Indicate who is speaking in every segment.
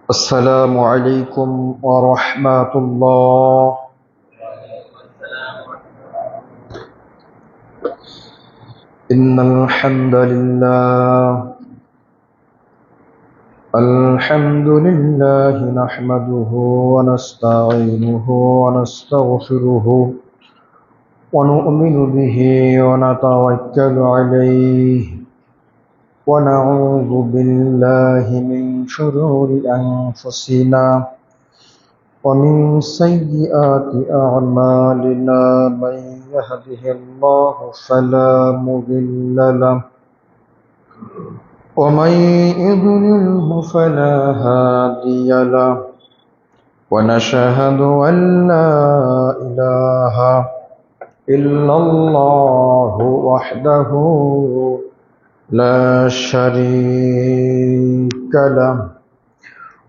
Speaker 1: السلام عليكم ورحمة الله. إن الحمد لله نحمده ونستعينه ونستغفره ونؤمن به ونتوكل عليه ونعوذ بالله من شرور أنفسنا ومن سيئات أعمالنا. من يهده الله فلا مضل له ومن يضلله فلا هادي له. ونشهد أن لا إله إلا الله وحده لا شريك له.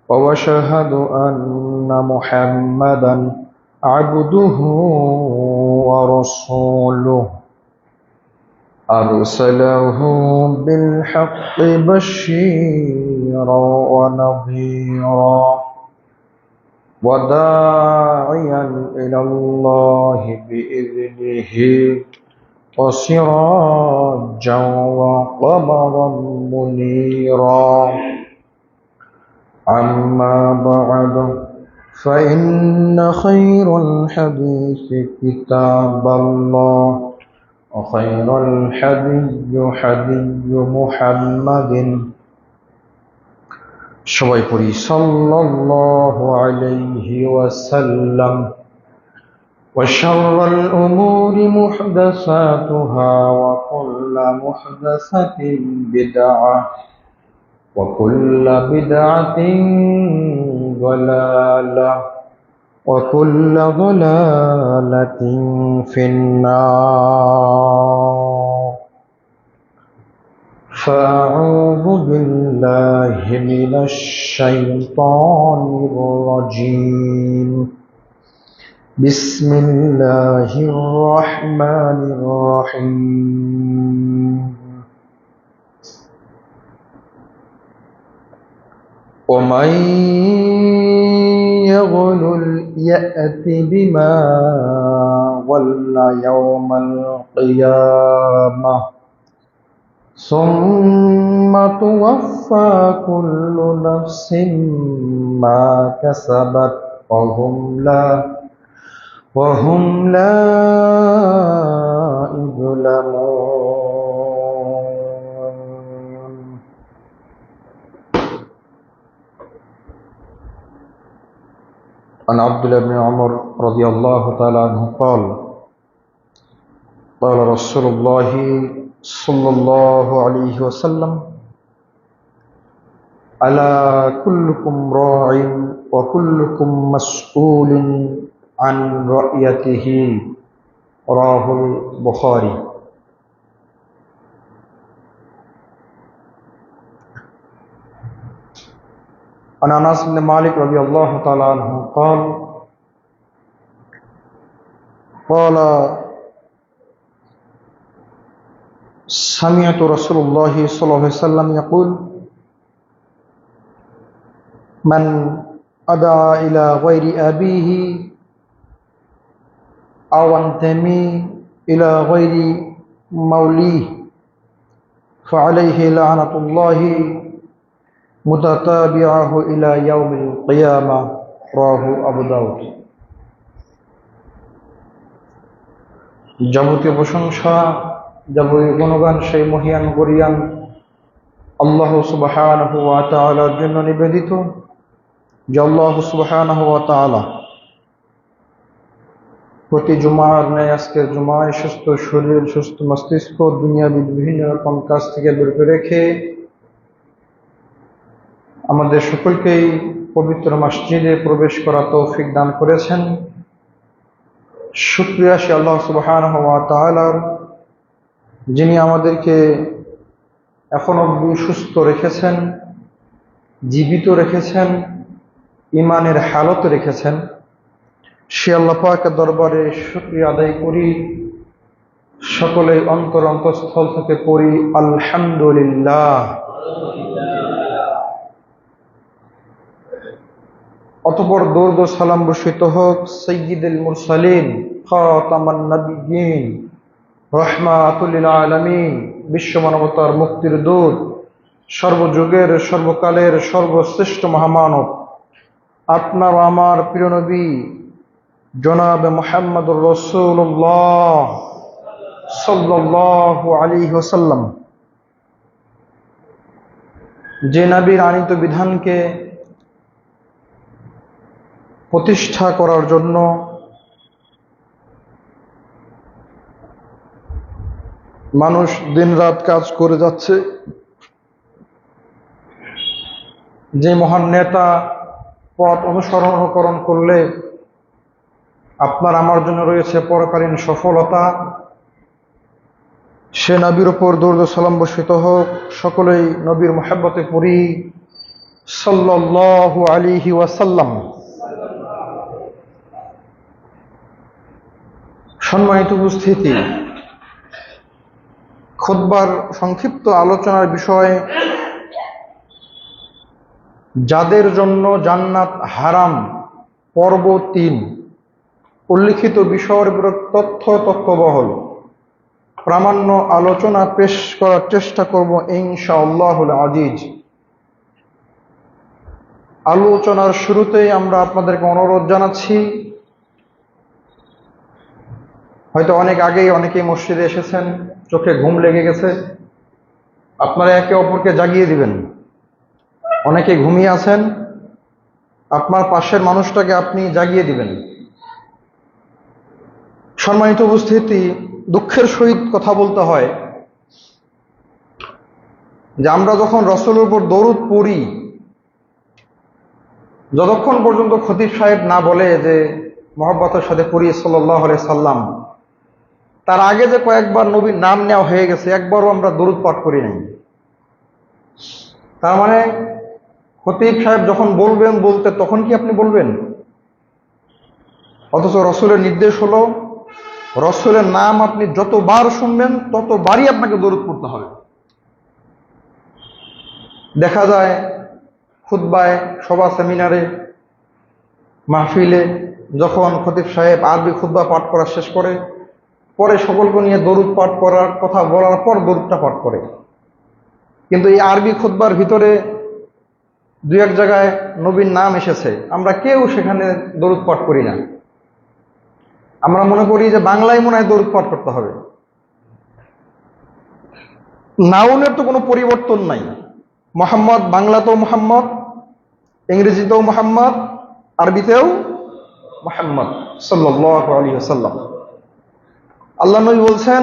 Speaker 1: وأشهد أن محمدا عبده ورسوله أرسله بالحق بشيرا ونذيرا وداعيا إلى الله بإذنه وسراجا وقمرا منيرا. أما بعد فإن خير الحديث كتاب الله وخير الحدي حدي محمد সবাই পড়ি সাল্লাল্লাহু আলাইহি ওয়াসাল্লাম। وشر الأمور محدثاتها وكل محدثة بدعة وكل بدعة ضلالة وكل ضلالة في النار. فأعوذ بالله من الشيطان الرجيم. بسم الله الرحمن الرحيم. ومن يغلل يأت بما غل يوم القيامة ثم توفى كل نفس ما كسبت وهم لا يظلمون. عن عبد الله بن عمر رضي الله تعالى عنه قال قال رسول الله صلى الله عليه وسلم: ألا كلكم راع وكلكم مسؤول عن رعيته. رواه البخاري. عن أنس بن مالك رضي الله تعالى عنه قال سمعت رسول الله صلى الله عليه وسلم يقول: من أدعى إلى غير أبيه أو انتمي إلى غير موليه فعليه لعنة الله متتابعه إلى يوم القيامة. رواه أبو داود. যাবতীয় প্রশংসা, যাবতীয় গুণগান সেই মহিয়ান গরিয়ান আল্লাহ সুবহানাহু ওয়া তাআলার জন্য নিবেদিত, যে আল্লাহ সুবহানাহু ওয়া তাআলা প্রতি জুমার ন্যায় আজকের জুমায় সুস্থ শরীর, সুস্থ মস্তিষ্ক, দুনিয়াবি বিভিন্ন রকম কাজ থেকে বিরত রেখে আমাদের সকলকেই পবিত্র মসজিদে প্রবেশ করা তৌফিক দান করেছেন। শুকরিয়া সে আল্লাহ সুবহানাহু ওয়া তাআলার, যিনি আমাদেরকে এখন অবধি সুস্থ রেখেছেন, জীবিত রেখেছেন, ইমানের হালতে রেখেছেন। সে আল্লাহ পাকের দরবারে শুকরিয়া আদায় করি, সকলে অন্তরস্থল থেকে পড়ি আলহামদুলিল্লাহ। অতঃপর দরুদ ও সালাম বর্ষিত হোক সাইয়্যিদুল মুরসালিন খাতামান নবিয়্যিন রাহমাতুল লিল আলামিন, বিশ্ব মানবতার মুক্তির দূত, সর্বযুগের সর্বকালের সর্বশ্রেষ্ঠ মহামানব, আপনার আমার প্রিয় নবী জনাবে মুহাম্মদুর রাসূলুল্লাহ সাল্লাল্লাহু আলাইহি ওয়াসাল্লাম, যে নবীর আনিত বিধানকে প্রতিষ্ঠা করার জন্য মানুষ দিনরাত কাজ করে যাচ্ছে, যে মহান নেতা পথ অনুসরণ করলে আপনার আমার জন্য রয়েছে পরকালীন সফলতা, সে নবীর উপর দরুদ ও সালাম বর্ষিত হোক। সকলেই নবীর মুহাব্বতে পড়ি সাল্লাল্লাহু আলাইহি ওয়াসাল্লাম। সম্মানিত উপস্থিতি, খুতবার সংক্ষিপ্ত আলোচনার বিষয় যাদের জন্য জান্নাত হারাম, পর্ব ৩। উল্লিখিত বিষয়ের উপর তথ্যবহল প্রামাণ্য আলোচনা পেশ করার চেষ্টা করব ইনশাআল্লাহুল আজিজ। আলোচনার শুরুতেই আমরা আপনাদেরকে অনুরোধ জানাচ্ছি, হয়তো অনেক আগেই অনেকেই মসজিদে এসেছেন, চোখে ঘুম লেগে গেছে, আপনারা একে অপরকে জাগিয়ে দিবেন। অনেকে ঘুমিয়ে আছেন, আপনার পাশের মানুষটাকে আপনি জাগিয়ে দিবেন। সম্মানিত উপস্থিতি, দুঃখের সহিত কথা বলতে হয় যে আমরা যখন রাসূলের উপর দরুদ পড়ি, যতক্ষণ পর্যন্ত খতিব সাহেব না বলে যে মহব্বতের সাথে পড়ি সাল্লাল্লাহু আলাইহি সাল্লাম, তার আগে যে কয়েকবার নবীর নাম নেওয়া হয়ে গেছে, একবারও আমরা দরুদ পাঠ করি নাই। তার মানে খতিব সাহেব যখন বলতে তখন কি আপনি বলবেন? অথচ রসুলের নির্দেশ হলো রসুলের নাম আপনি যতবার শুনবেন ততবারই আপনাকে দরুদ পড়তে হবে। দেখা যায় খুতবায়, সভা, সেমিনারে, মাহফিলে যখন খতিব সাহেব আরবি খুতবা পাঠ করা শেষ করে, পরে সকলকে নিয়ে দরুদ পাঠ করার কথা বলার পর দরুদটা পাঠ করে। কিন্তু এই আরবি খুতবার ভিতরে দু এক জায়গায় নবীর নাম এসেছে, আমরা কেউ সেখানে দরুদ পাঠ করি না। আমরা মনে করি যে বাংলায় মনে হয় দরুদ পাঠ করতে হবে। নাউনের তো কোনো পরিবর্তন নাই। মোহাম্মদ বাংলাতেও মোহাম্মদ, ইংরেজিতেও মোহাম্মদ, আরবিতেও মোহাম্মদ সাল্লাল্লাহু আলাইহি ওয়াসাল্লাম। আল্লাহ নবী বলছেন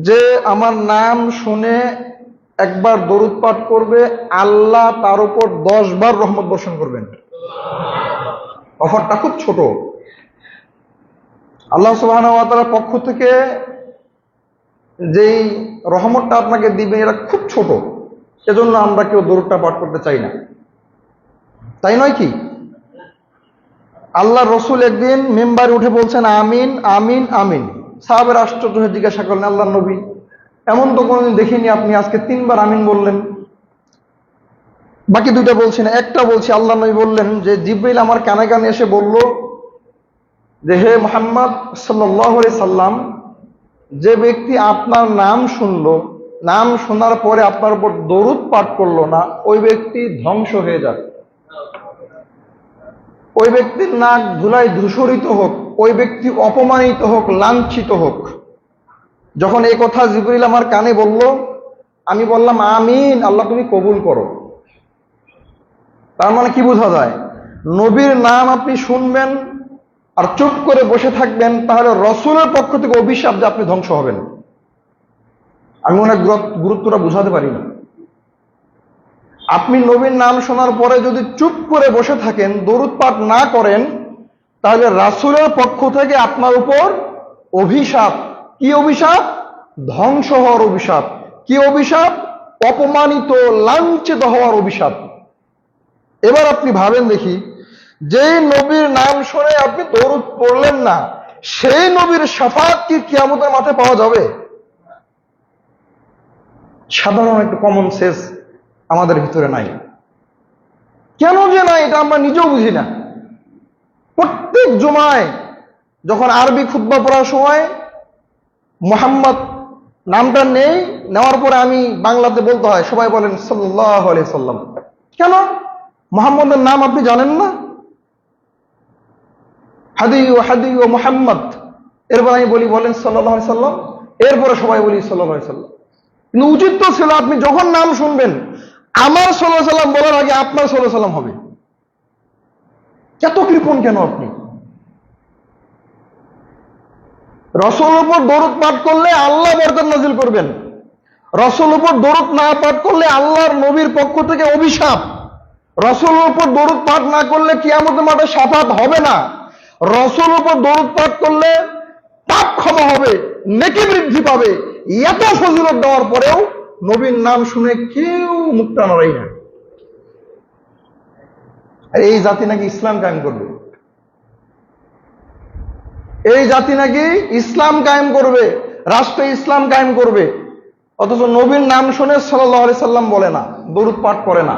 Speaker 1: যে আমার নাম শুনে একবার দরুদ পাঠ করবে, আল্লাহ তার উপর 10 বার রহমত বর্ষণ করবেন। অফারটা খুব ছোট। আল্লাহ সুবহানাহু ওয়া তাআলার পক্ষ থেকে যেই রহমতটা আপনাকে দিবে এটা খুব ছোট, এজন্য আমরা কেউ দরুদটা পাঠ করতে চাই না, তাই নয় কি? আল্লাহ রসুল একদিন মিম্বারে উঠে বলছেন আমিন আমিন আমিন। সাহাবেরা আশ্চর্য হয়ে জিজ্ঞাসা করলেন, আল্লাহ নবী, এমন তো কোনোদিন দেখিনি, আপনি আজকে 3 বার আমিন বললেন, বাকি 2টা বলছি না, একটা বলছি। আল্লাহ নবী বললেন যে জিবরিল আমার কানে কানে এসে বলল যে হে মুহাম্মদ সাল্লাল্লাহু আলাইহি সাল্লাম, যে ব্যক্তি আপনার নাম শুনলো, নাম শোনার পরে আপনার উপর দরুদ পাঠ করলো না, ওই ব্যক্তি ধ্বংস হয়ে যাবে। ওই ব্যক্তির নাক ধুলায় ধূসরিত হোক, ওই ব্যক্তি অপমানিত হোক, লাঞ্ছিত হোক। যখন এই কথা জিবরিল আমার কানে বলল, আমি বললাম আমিন, আল্লাহ তুমি কবুল করো। তার মানে কি বোঝা যায়? নবীর নাম আপনি শুনবেন আর চুপ করে বসে থাকবেন, তাহলে রসুলের পক্ষ থেকে অভিশাপ যে আপনি ধ্বংস হবেন। আমি অনেক গুরুত্বটা বুঝাতে পারি না। আপনি নবীর নাম শোনার পরে যদি চুপ করে বসে থাকেন, দরুদ পাঠ না করেন, তাহলে রাসূলের পক্ষ থেকে আপনার উপর অভিশাপ। কি অভিশাপ? ধ্বংস হওয়ার অভিশাপ। কি অভিশাপ? অপমানিত, লাঞ্ছিত হওয়ার অভিশাপ। এবার আপনি ভাবেন দেখি, যেই নবীর নাম শুনে আপনি দরুদ পড়লেন না, সেই নবীর শাফাত কি কিয়ামতের মাঠে পাওয়া যাবে? সাধারণ একটু কমন সেন্স আমাদের ভিতরে নাই। কেন যে নাই এটা আমরা নিজেও বুঝি না। প্রত্যেক জুমায় যখন আরবি খুতবা পড়ার সময় মুহাম্মদ নামটা নেওয়ার পরে আমি বাংলাতে বলতে হয়, সবাই বলেন সাল্লাল্লাহু আলাইহি সাল্লাম। কেন? মুহাম্মদের নাম আপনি জানেন না? হাদি ও মুহাম্মদ, এরপর আমি বলেন সাল্লাল্লাহু আলাইহি সাল্লাম, এরপরে সবাই বলি সাল্লাল্লাহু আলাইহি সাল্লাম। কিন্তু উচিত তো ছিল আপনি যখন নাম শুনবেন আমার সাল্লাল্লাহু আলাইহি সাল্লাম বলার আগে আপনার সাল্লাল্লাহু আলাইহি সাল্লাম হবে। এত কৃপণ কেন আপনি? রাসূলের উপর দরুদ পাঠ করলে আল্লাহ বরকত নাজিল করবেন, রাসূলের উপর দরুদ না পাঠ করলে আল্লাহর নবীর পক্ষ থেকে অভিশাপ, রাসূলের উপর দরুদ পাঠ না করলে কিয়ামতের মাঠে শাফাত হবে না, রাসূলের উপর দরুদ পাঠ করলে পাপ ক্ষমা হবে, নেকি বৃদ্ধি পাবে। এত ফজিলত দেওয়ার পরেও নবীর নাম শুনে কেউ মুখটা নড়াই না। আর এই জাতি নাকি ইসলাম কায়েম করবে, এই জাতি নাকি ইসলাম কায়েম করবে, রাষ্ট্রে ইসলাম কায়েম করবে, অথচ নবীর নাম শুনে সাল্লাল্লাহু আলাইহি সাল্লাম বলে না, দরুদ পাঠ করে না।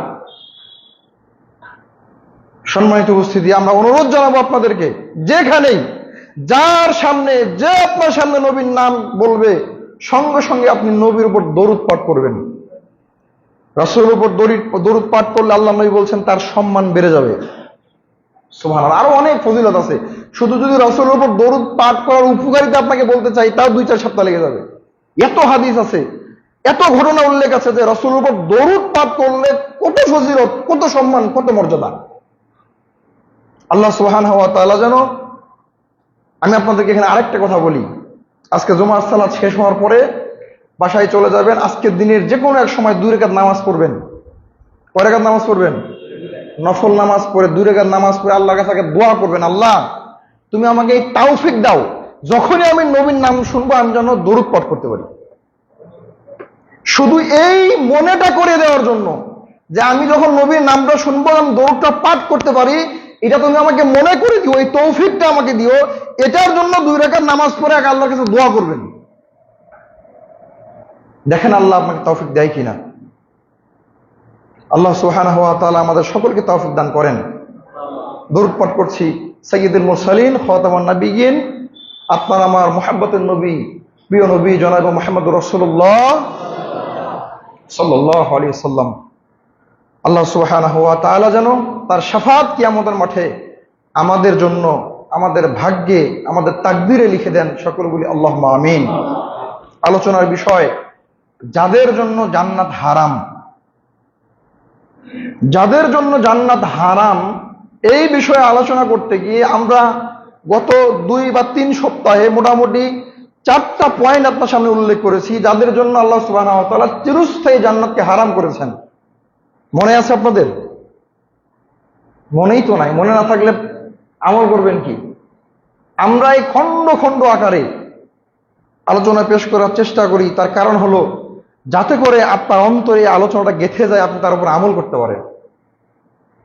Speaker 1: সম্মানিত উপস্থিতি, আমরা অনুরোধ জানাবো আপনাদেরকে, যেখানেই যার সামনে যে আপনার সামনে নবীর নাম বলবে সঙ্গে সঙ্গে আপনি নবীর উপর দরুদ পাঠ করবেন। রাসূলের উপর দরুদ পাঠ করলে আল্লাহ নবী বলছেন তার সম্মান বেড়ে যাবে। সুবহানাল্লাহ। আরো অনেক ফজিলত আছে, শুধু যদি রাসূলের উপর দরুদ পাঠ করার উপকারিতা আপনাকে বলতে চাই তাও 2-4 সপ্তাহ লেগে যাবে। এত হাদিস আছে, এত ঘটনা উল্লেখ আছে যে রাসূলের উপর দরুদ পাঠ করলে কত ফজিলত, কত সম্মান, কত মর্যাদা। আল্লাহ সুবহানাহু ওয়া তাআলা যেন, আমি আপনাদেরকে এখানে আরেকটা কথা বলি, আজকে জুমার সালাত শেষ হওয়ার পরে বাসায় চলে যাবেন, আজকের দিনের যে কোনো এক সময় 2 রাকাত নামাজ পড়বেন। কয় রাকাত নামাজ পড়বেন? নফল নামাজ পড়ে 2 রাকাত নামাজ পড়ে আল্লাহর কাছে দোয়া করবেন, আল্লাহ তুমি আমাকে এই তৌফিক দাও, যখনই আমি নবীর নাম শুনবো আমি যেন দরুদ পাঠ করতে পারি। শুধু এই মনেটা করে দেওয়ার জন্য যে আমি যখন নবীর নামটা শুনবো আমি দরুদটা পাঠ করতে পারি, এটা তুমি আমাকে মনে করে দিও, এই তৌফিকটা আমাকে দিও, এটার জন্য 2 রাকাত নামাজ পড়ে আল্লাহর কাছে দোয়া করবেন। দেখেন আল্লাহ আপনাকে তৌফিক দেয় কিনা। আল্লাহ সুবহানাহু ওয়া তাআলা আমাদের সকলকে তৌফিক দান করেন। দরুদ পাঠ করছি সাইয়্যিদুল মুরসালিন খাতামুন নবিয়্যিন, আপনার আমার মুহাব্বতের নবী, প্রিয় নবী জনাব মুহাম্মদুর রাসূলুল্লাহ সাল্লাল্লাহু আলাইহি ওয়াসাল্লাম। আল্লাহ সুবহানাহু ওয়া তাআলা যেন তার শাফাত কিয়ামতের মাঠে আমাদের জন্য, আমাদের ভাগ্যে, আমাদের তাকদীরে লিখে দেন। সকল বলি আল্লাহুম্মা আমিন। আলোচনার বিষয়, যাদের জন্য জান্নাত হারাম। যাদের জন্য জান্নাত হারাম, এই বিষয়ে আলোচনা করতে গিয়ে আমরা গত 2 বা 3 সপ্তাহে মোটামুটি 4টা পয়েন্ট আপনার সামনে উল্লেখ করেছি, যাদের জন্য আল্লাহ সুবহানাহু ওয়া তাআলা চিরস্থায়ী জান্নাতকে হারাম করেছেন। মনে আছে আপনাদের? মনেই তো নাই। মনে না থাকলে আমল করবেন কি? আমরা এই খণ্ড খণ্ড আকারে আলোচনা পেশ করার চেষ্টা করি, তার কারণ হলো যাতে করে আপনার অন্তরে আলোচনাটা গেঁথে যায়, আপনি তার উপর আমল করতে পারেন।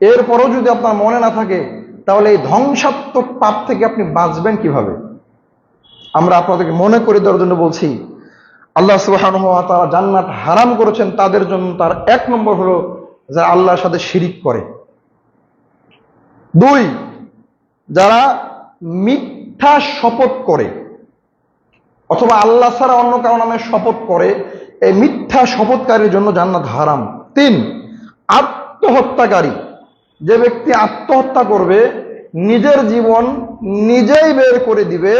Speaker 1: এরপরও যদি আপনার মনে না থাকে তাহলে এই ধ্বংসাত্মক পাপ থেকে আপনি বাঁচবেন কিভাবে? আমরা আপনাদেরকে মনে করে দেওয়ার জন্য বলছি, আল্লাহ সুবহানাহু ওয়া তাআলা জান্নাত হারাম করেছেন তাদের জন্য। তার 1 নম্বর হলো যারা আল্লাহর সাথে শিরিক করে। 2, যারা মিথ্যা শপথ করে অথবা আল্লাহ ছাড়া অন্য কারো নামে শপথ করে, এই মিথ্যা শপথকারীর জন্য জান্নাত হারাম। 3, আত্মহত্যাকারী। যে ব্যক্তি আত্মহত্যা করবে, নিজের জীবন নিজেই বের করে দিবে,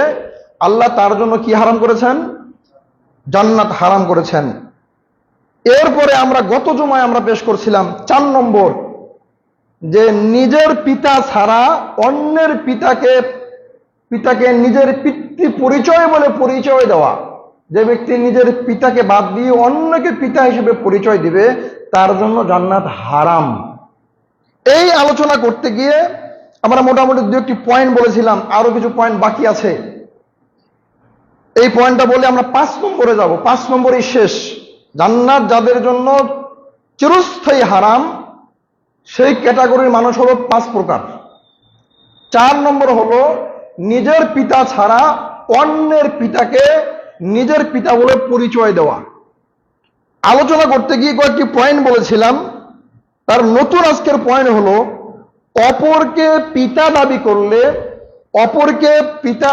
Speaker 1: আল্লাহ তার জন্য কি হারাম করেছেন? জান্নাত হারাম করেছেন। এরপরে আমরা গত জুমায় আমরা পেশ করছিলাম 4 নম্বর, যে নিজের পিতা ছাড়া অন্যের পিতাকে নিজের পিতৃ পরিচয় বলে পরিচয় দেওয়া। যে ব্যক্তি নিজের পিতাকে বাদ দিয়ে অন্যকে পিতা হিসেবে পরিচয় দিবে, তার জন্য জান্নাত হারাম। এই আলোচনা করতে গিয়ে আমরা মোটামুটি 2-1টি পয়েন্ট বলেছিলাম, আরো কিছু পয়েন্ট বাকি আছে। এই পয়েন্টটা বলে আমরা 5 নম্বরে যাব। 5 নম্বরই শেষ। জান্নাত যাদের জন্য চিরস্থায়ী হারাম, সেই ক্যাটাগরির মানুষ হলো 5 প্রকার। 4 নম্বর হলো নিজের পিতা ছাড়া অন্যের পিতাকে নিজের পিতা বলে পরিচয় দেওয়া। আলোচনা করতে গিয়ে কয়েকটি পয়েন্ট বলেছিলাম, তার নতুন আজকের পয়েন্ট হলো অপরকে পিতা দাবি করলে, অপরকে পিতা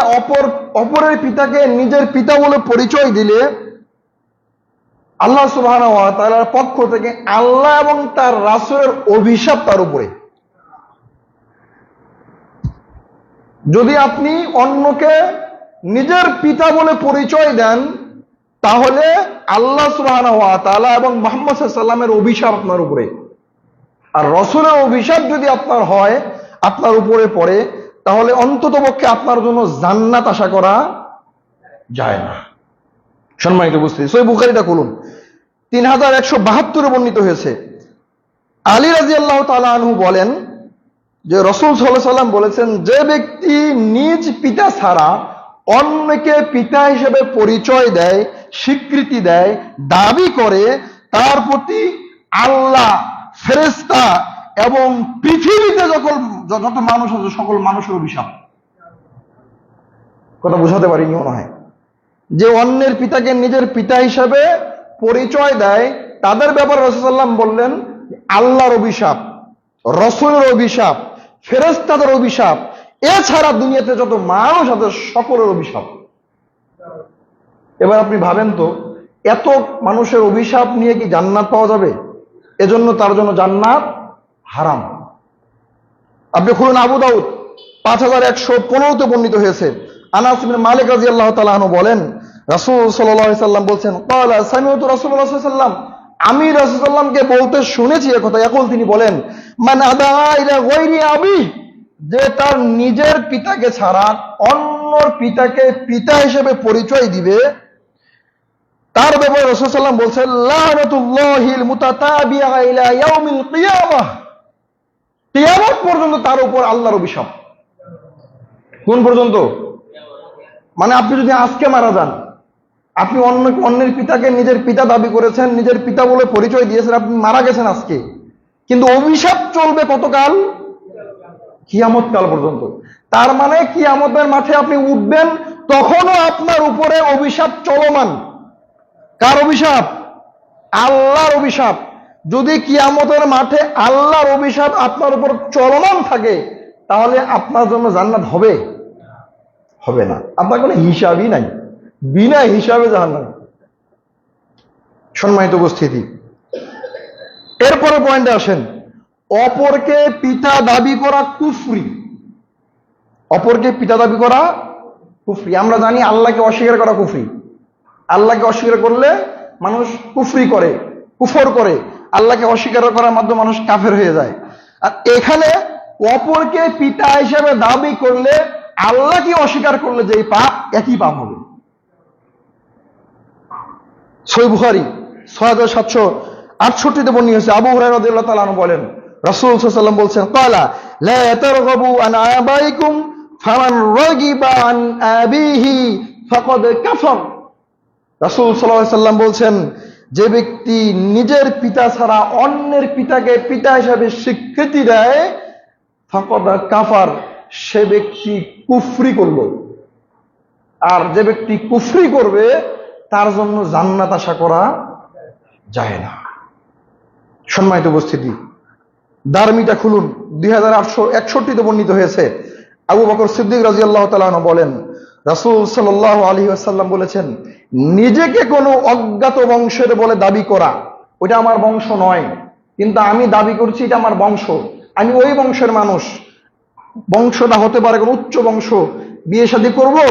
Speaker 1: অপরের পিতাকে নিজের পিতা বলে পরিচয় দিলে আল্লাহ সুবহানাহু ওয়া তাআলার পক্ষ থেকে আল্লাহ এবং তার রাসূলের অভিশাপ তার উপরে। যদি আপনি অন্যকে নিজের পিতা বলে পরিচয় দেন, তাহলে আল্লাহ সুবহানাহু ওয়া তাআলা এবং মুহাম্মদ সাল্লাল্লাহু আলাইহি ওয়াসাল্লামের অভিশাপ আপনার উপরে। আর রাসূলের অভিশাপ যদি আপনার হয়, আপনার উপরে পড়ে, তাহলে অন্ততপক্ষে আপনার জন্য জান্নাত আশা করা যায় না। সম্মানিত উপস্থিতি, সহিহ বুখারীটা খুলুন, 3172 বর্ণিত হয়েছে। আলী রাদিয়াল্লাহু তাআলা আনহু বলেন যে রাসূল সাল্লাল্লাহু আলাইহি ওয়াসাল্লাম বলেছেন, যে ব্যক্তি নিজ পিতা ছাড়া অন্যকে পিতা হিসেবে পরিচয় দেয়, স্বীকৃতি দেয়, দাবি করে, তার প্রতি আল্লাহ, ফেরেশতা এবং পৃথিবীতে যত মানুষ আছে সকল মানুষের অভিশাপ। কথা বুঝাতে পারিনি মনে হয়। যে অন্যের পিতাকে নিজের পিতা হিসেবে পরিচয় দেয়, তাদের ব্যাপারে রাসূল সাল্লাল্লাহু আলাইহি ওয়াসাল্লাম বললেন আল্লাহর অভিশাপ, রাসূলের অভিশাপ, ফেরেশতাদের অভিশাপ, এছাড়া দুনিয়াতে যত মানুষ আছে সকলের অভিশাপ। এবার আপনি ভাবেন তো, এত মানুষের অভিশাপ নিয়ে কি জান্নাত পাওয়া যাবে? এজন্য তার জন্য জান্নাত হারাম। আপনি খুলুন আবু দাউদ 5115-তে বর্ণিত হয়েছে। আনাস ইবনে মালিক রাদিয়াল্লাহু তাআলা আনহু বলেন, রাসূল সাল্লাল্লাহু আলাইহি সাল্লাম বলছেন, ক্বালা সামিউতু রাসূলুল্লাহ সাল্লাল্লাহু আলাইহি সাল্লাম, আমি রাসূল সাল্লাল্লাহু আলাইহি সাল্লামকে বলতে শুনেছি একথা। ইয়াকুল, তিনি বলেন, মান আদা ইলা গায়রি আবি, যে তার নিজের পিতাকে ছাড়া অন্যর পিতাকে পিতা হিসেবে পরিচয় দিবে, তার ব্যাপারে রাসূল সাল্লাল্লাহু আলাইহি সাল্লাম বলছেন, লানাতুল্লাহিল মুতাতাবিআ ইলা ইয়াউমিল কিয়ামাহ, কিয়ামত পর্যন্ত তার উপর আল্লাহর অভিশাপ। কোন পর্যন্ত? মানে আপনি যদি আজকে মারা যান, আপনি অন্যের পিতাকে নিজের পিতা দাবি করেছেন, নিজের পিতা বলে পরিচয় দিয়েছেন, আপনি মারা গেছেন আজকে, কিন্তু অভিশাপ চলবে কতকাল? কিয়ামত কাল পর্যন্ত। তার মানে কিয়ামতের মাঠে আপনি উঠবেন, তখনও আপনার উপরে অভিশাপ চলমান। কার অভিশাপ? আল্লাহর অভিশাপ। যদি কিয়ামতের মাঠে আল্লাহর অভিশাপ আপনার উপর চলমান থাকে, তাহলে আপনার জন্য জান্নাত হবে? হবে না। আপনার কোনো হিসাবই নাই, বিনা হিসাবে জাহান্নাম। সম্মানিত উপস্থিতি, এরপরে পয়েন্টে আসেন, অপরকে পিতা দাবি করা কুফরি। অপরকে পিতা দাবি করা কুফরি। আমরা জানি আল্লাহকে অস্বীকার করা কুফরি। আল্লাহকে অস্বীকার করলে মানুষ কুফরি করে, কুফর করে। আল্লাহকে অস্বীকার করার মাধ্যমে মানুষ কাফের হয়ে যায়। আর এখানে অপরকে পিতা হিসেবে দাবি করলে, আল্লাহকে অস্বীকার করলে যে পাপ, একই পাপ হবে। সহিহ বুখারী 6768-তে বর্ণিত হয়েছে। আবু হুরায়রা রাদিয়াল্লাহু তাআলা আনহু বলেন, রাসূল সাল্লাল্লাহু আলাইহি ওয়াসাল্লাম বলছেন, ক্বালা লা তারগাবু আন আবাইকুম ফামান রাগিবা আন আবিহি ফাকাদ কাফার। রাসূল সাল্লাল্লাহু আলাইহি ওয়াসাল্লাম বলছেন, যে ব্যক্তি নিজের পিতা ছাড়া অন্যের পিতাকে পিতা হিসেবে স্বীকৃতি দেয়, ফাকাদ কাফার, সে ব্যক্তি কুফরি করল। আর যে ব্যক্তি কুফরি করবে, তার জন্য জান্নাত আশা করা যায় না। সম্মানিত উপস্থিতি, দারমিটা খুলুন, 2861-তে বর্ণিত হয়েছে। আবু বকর সিদ্দিক রাদিয়াল্লাহু তাআলা আনহু বলেন, রাসূল সাল্লাল্লাহু আলাইহি ওয়াসাল্লাম বলেছেন, নিজেকে কোনো অজ্ঞাত বংশের বলে দাবি করা, ওটা আমার বংশ নয়, কিন্তু আমি দাবি করছি এটা আমার বংশ, আমি ওই বংশের মানুষ। বংশটা হতে পারে কোন উচ্চ বংশ। বিয়ে শাদী করবো,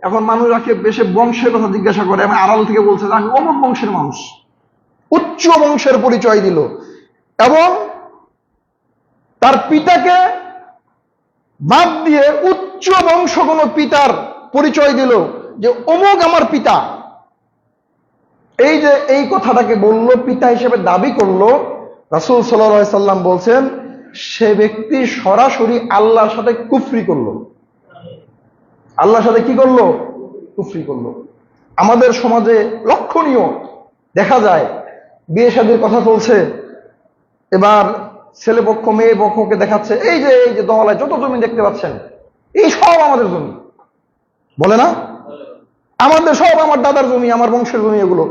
Speaker 1: এখন মানুষ বেশি বংশের কথা জিজ্ঞাসা করে, আমি আড়াল থেকে বলছে যে আমি অমুক বংশের মানুষ, উচ্চ বংশের পরিচয় দিল, এবং তার পিতাকে বাদ দিয়ে উচ্চ বংশ কোন পিতার পরিচয় দিল যে অমুক আমার পিতা। এই যে এই কথাটাকে বলল, পিতা হিসেবে দাবি করলো, রাসূল সাল্লাল্লাহু আলাইহি সাল্লাম বলছেন, সে ব্যক্তি সরাসরি আল্লাহর সাথে কুফরি করলো। আল্লাহর সাথে কি করলো? কুফরি করলো। আমাদের সমাজে লক্ষণীয় দেখা যায়, বিয়ে শাদীর কথা চলছে, এবার ছেলে পক্ষ মেয়ে পক্ষকে দেখাচ্ছে, এই যে দহলায় যত জমি দেখতে পাচ্ছেন, এই সব আমাদের জমি, বলে না? আমাদের সব, আমার দাদার জমি, আমার বংশের জমি, এগুলো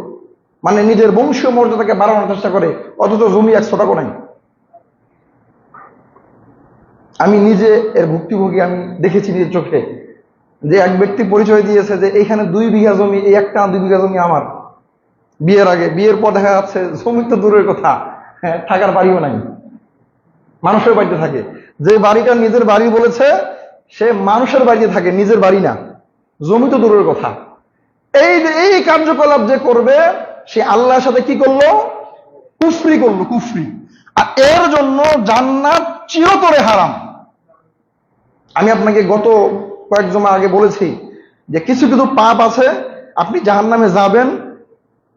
Speaker 1: মানে নিজের বংশীয় মর্যাদাকে বাড়ানোর চেষ্টা করে, অথচ জমি 100 টাকা নাই। আমি নিজে এর ভুক্তভোগী, আমি দেখেছি নিজের চোখে যে এক ব্যক্তি পরিচয় দিয়েছে যে এইখানে 2 বিঘা জমি, এই 1 2 বিঘা জমি আমার। বিয়ের আগে, বিয়ের পর দেখা যাচ্ছে জমি তো দূরের কথা, হ্যাঁ, থাকার বাড়িও নাই, মানুষের বাড়িতে থাকে। যে বাড়িটা নিজের বাড়ি বলেছে সে মানুষের বাড়িতে থাকে, নিজের বাড়ি না, জমি তো দূরের কথা। এই কার্যকলাপ যে করবে সে আল্লাহর সাথে কি করলো? কুফরি করলো, কুফরি। আর এর জন্য জান্নাত চিরতরে হারাম। আমি আপনাকে গত কয়েক জমা আগে বলেছি যে কিছু কিছু পাপ আছে, আপনি জাহান্নামে যাবেন,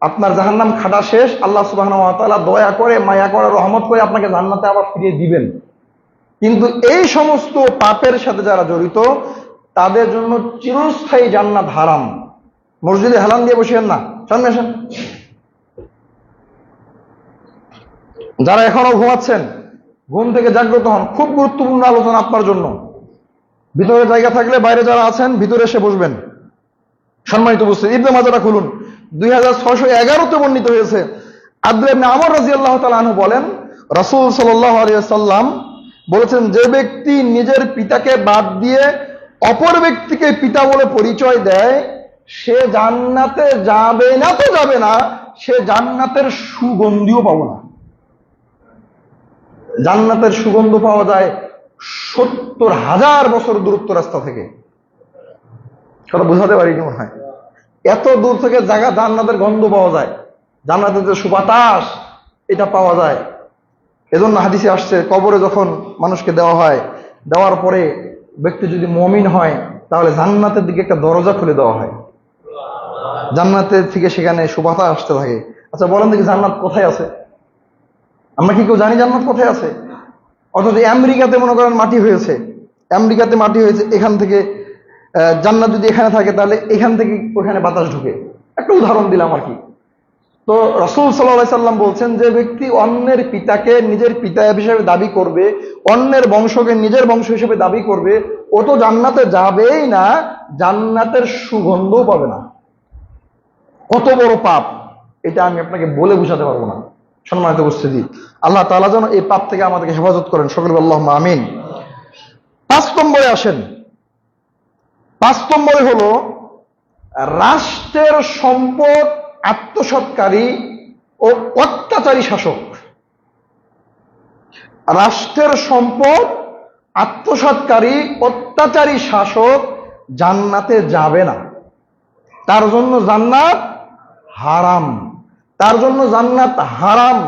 Speaker 1: আপনার জাহান্নাম খাটা শেষ, আল্লাহ সুবহানাহু ওয়া তাআলা দয়া করে, মায়া করে, রহমত করে আপনাকে জান্নাতে আবার ফিরিয়ে দিবেন। কিন্তু এই সমস্ত পাপের সাথে যারা জড়িত তাদের জন্য চিরস্থায়ী জান্নাত হারাম। মসজিদে হেলান দিয়ে বসেন না, সামনে আসেন। যারা এখনো ঘুমাচ্ছেন, ঘুম থেকে জাগ্রত হন, খুব গুরুত্বপূর্ণ আলোচনা আপনার জন্য। ভিতরে জায়গা থাকলে বাইরে যারা আছেন ভিতরে এসে বসবেন। সম্মানিত উপস্থিতি, ইবনে মাজাহটা খুলুন, 2611-তে বর্ণিত হয়েছে। আব্দুল্লাহ ইবনে আমর রাদিয়াল্লাহু তাআলা আনহু বলেন, রাসূল সাল্লাল্লাহু আলাইহি ওয়াসাল্লাম বলেছেন, যে ব্যক্তি নিজের পিতাকে বাদ দিয়ে অপর ব্যক্তিকে পিতা বলে পরিচয় দেয় সে জান্নাতে যাবে না তো যাবে না, সে জান্নাতের সুগন্ধিও পাবে না। জান্নাতের সুগন্ধ পাওয়া যায় 70,000 বছর দূরত্ব রাস্তা থেকে। কথা বুঝাতে পারিনি মনে হয়, এত দূর থেকে জায়গা জান্নাতের গন্ধ পাওয়া যায়, জান্নাতের যে সুবাতাস এটা পাওয়া যায়। এজন্য হাদিসে আসছে, কবরে যখন মানুষকে দেওয়া হয়, দেওয়ার পরে ব্যক্তি যদি মুমিন হয় তাহলে জান্নাতের দিকে একটা দরজা খুলে দেওয়া হয়, জান্নাতের থেকে সেখানে সুবাতাস আসতে থাকে। আচ্ছা বলেন দেখি, জান্নাত কোথায় আছে? আমরা কি কেউ জানি জান্নাত কোথায় আছে? অথচ আমেরিকাতে মনে করেন মাটি হয়েছে, আমেরিকাতে মাটি হয়েছে, এখান থেকে জান্নাত যদি এখানে থাকে তাহলে এখান থেকে ওখানে বাতাস ঢুকে। একটা উদাহরণ দিলাম আর কি। তো রাসূল সাল্লাল্লাহু আলাইহি সাল্লাম বলছেন, যে ব্যক্তি অন্যের পিতাকে নিজের পিতা হিসেবে দাবি করবে, অন্যের বংশকে নিজের বংশ হিসেবে দাবি করবে, ও তো জান্নাতে যাবেই না, জান্নাতের সুগন্ধও পাবে না। কত বড় পাপ এটা আমি আপনাকে বলে বুঝাতে পারবো না। সম্মানিত উপস্থিতি, আল্লাহ তাআলা যেন এই পাপ থেকে আমাদেরকে হেফাজত করেন, সকলে আল্লাহুম্মা আমিন। 5 নম্বরে আসেন। 5 নম্বরে হলো রাষ্ট্রের সম্পদ আত্মসাৎকারী ও অত্যাচারী শাসক। রাষ্ট্রের সম্পদ আত্মসাৎকারী অত্যাচারী শাসক জান্নাতে যাবে না, তার জন্য জান্নাত হারাম, তার জন্য জান্নাত হারাম।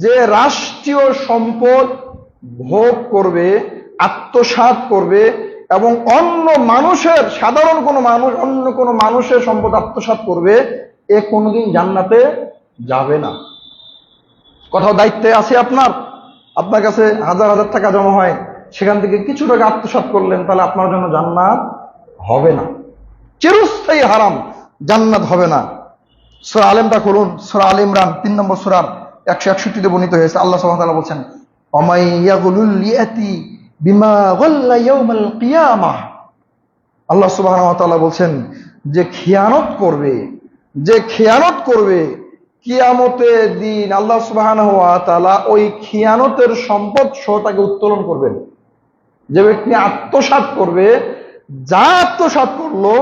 Speaker 1: যে রাষ্ট্রীয় সম্পদ ভোগ করবে, আত্মসাৎ করবে এবং অন্য মানুষের, সাধারণ কোনো মানুষ অন্য কোনো মানুষের সম্পদ আত্মসাৎ করবে, এ কোনোদিন জান্নাতে যাবে না। কোথাও দায়িত্বে আছে আপনার, আপনার কাছে হাজার হাজার টাকা জমা হয়, সেখান থেকে কিছু টাকা আত্মসাৎ করলেন, তাহলে আপনার জন্য জান্নাত হবে না, চিরস্থায়ী হারাম, জান্নাত হবে না। সূরা আলেমটা খুলুন, সূরা আলে ইমরান 3 নম্বর সূরার 161-তে বর্ণিত হয়েছে। আল্লাহ সুবহানাহু ওয়া তাআলা বলেন, ওমাই ইয়াগুলুল ইয়াতি বিমা গাল্লা ইয়াউমাল কিয়ামাহ। আল্লাহ সুবহানাহু ওয়া তাআলা বলছেন, যে খিয়ানত করবে, যে খিয়ানত করবে কিয়ামতের দিন আল্লাহ সুবহানাহু ওয়া তাআলা ওই খিয়ানতের সম্পদ সহ তাকে উত্তোলন করবেন। যে ব্যক্তি আত্মসাৎ করবে, যা আত্মসাৎ করলো,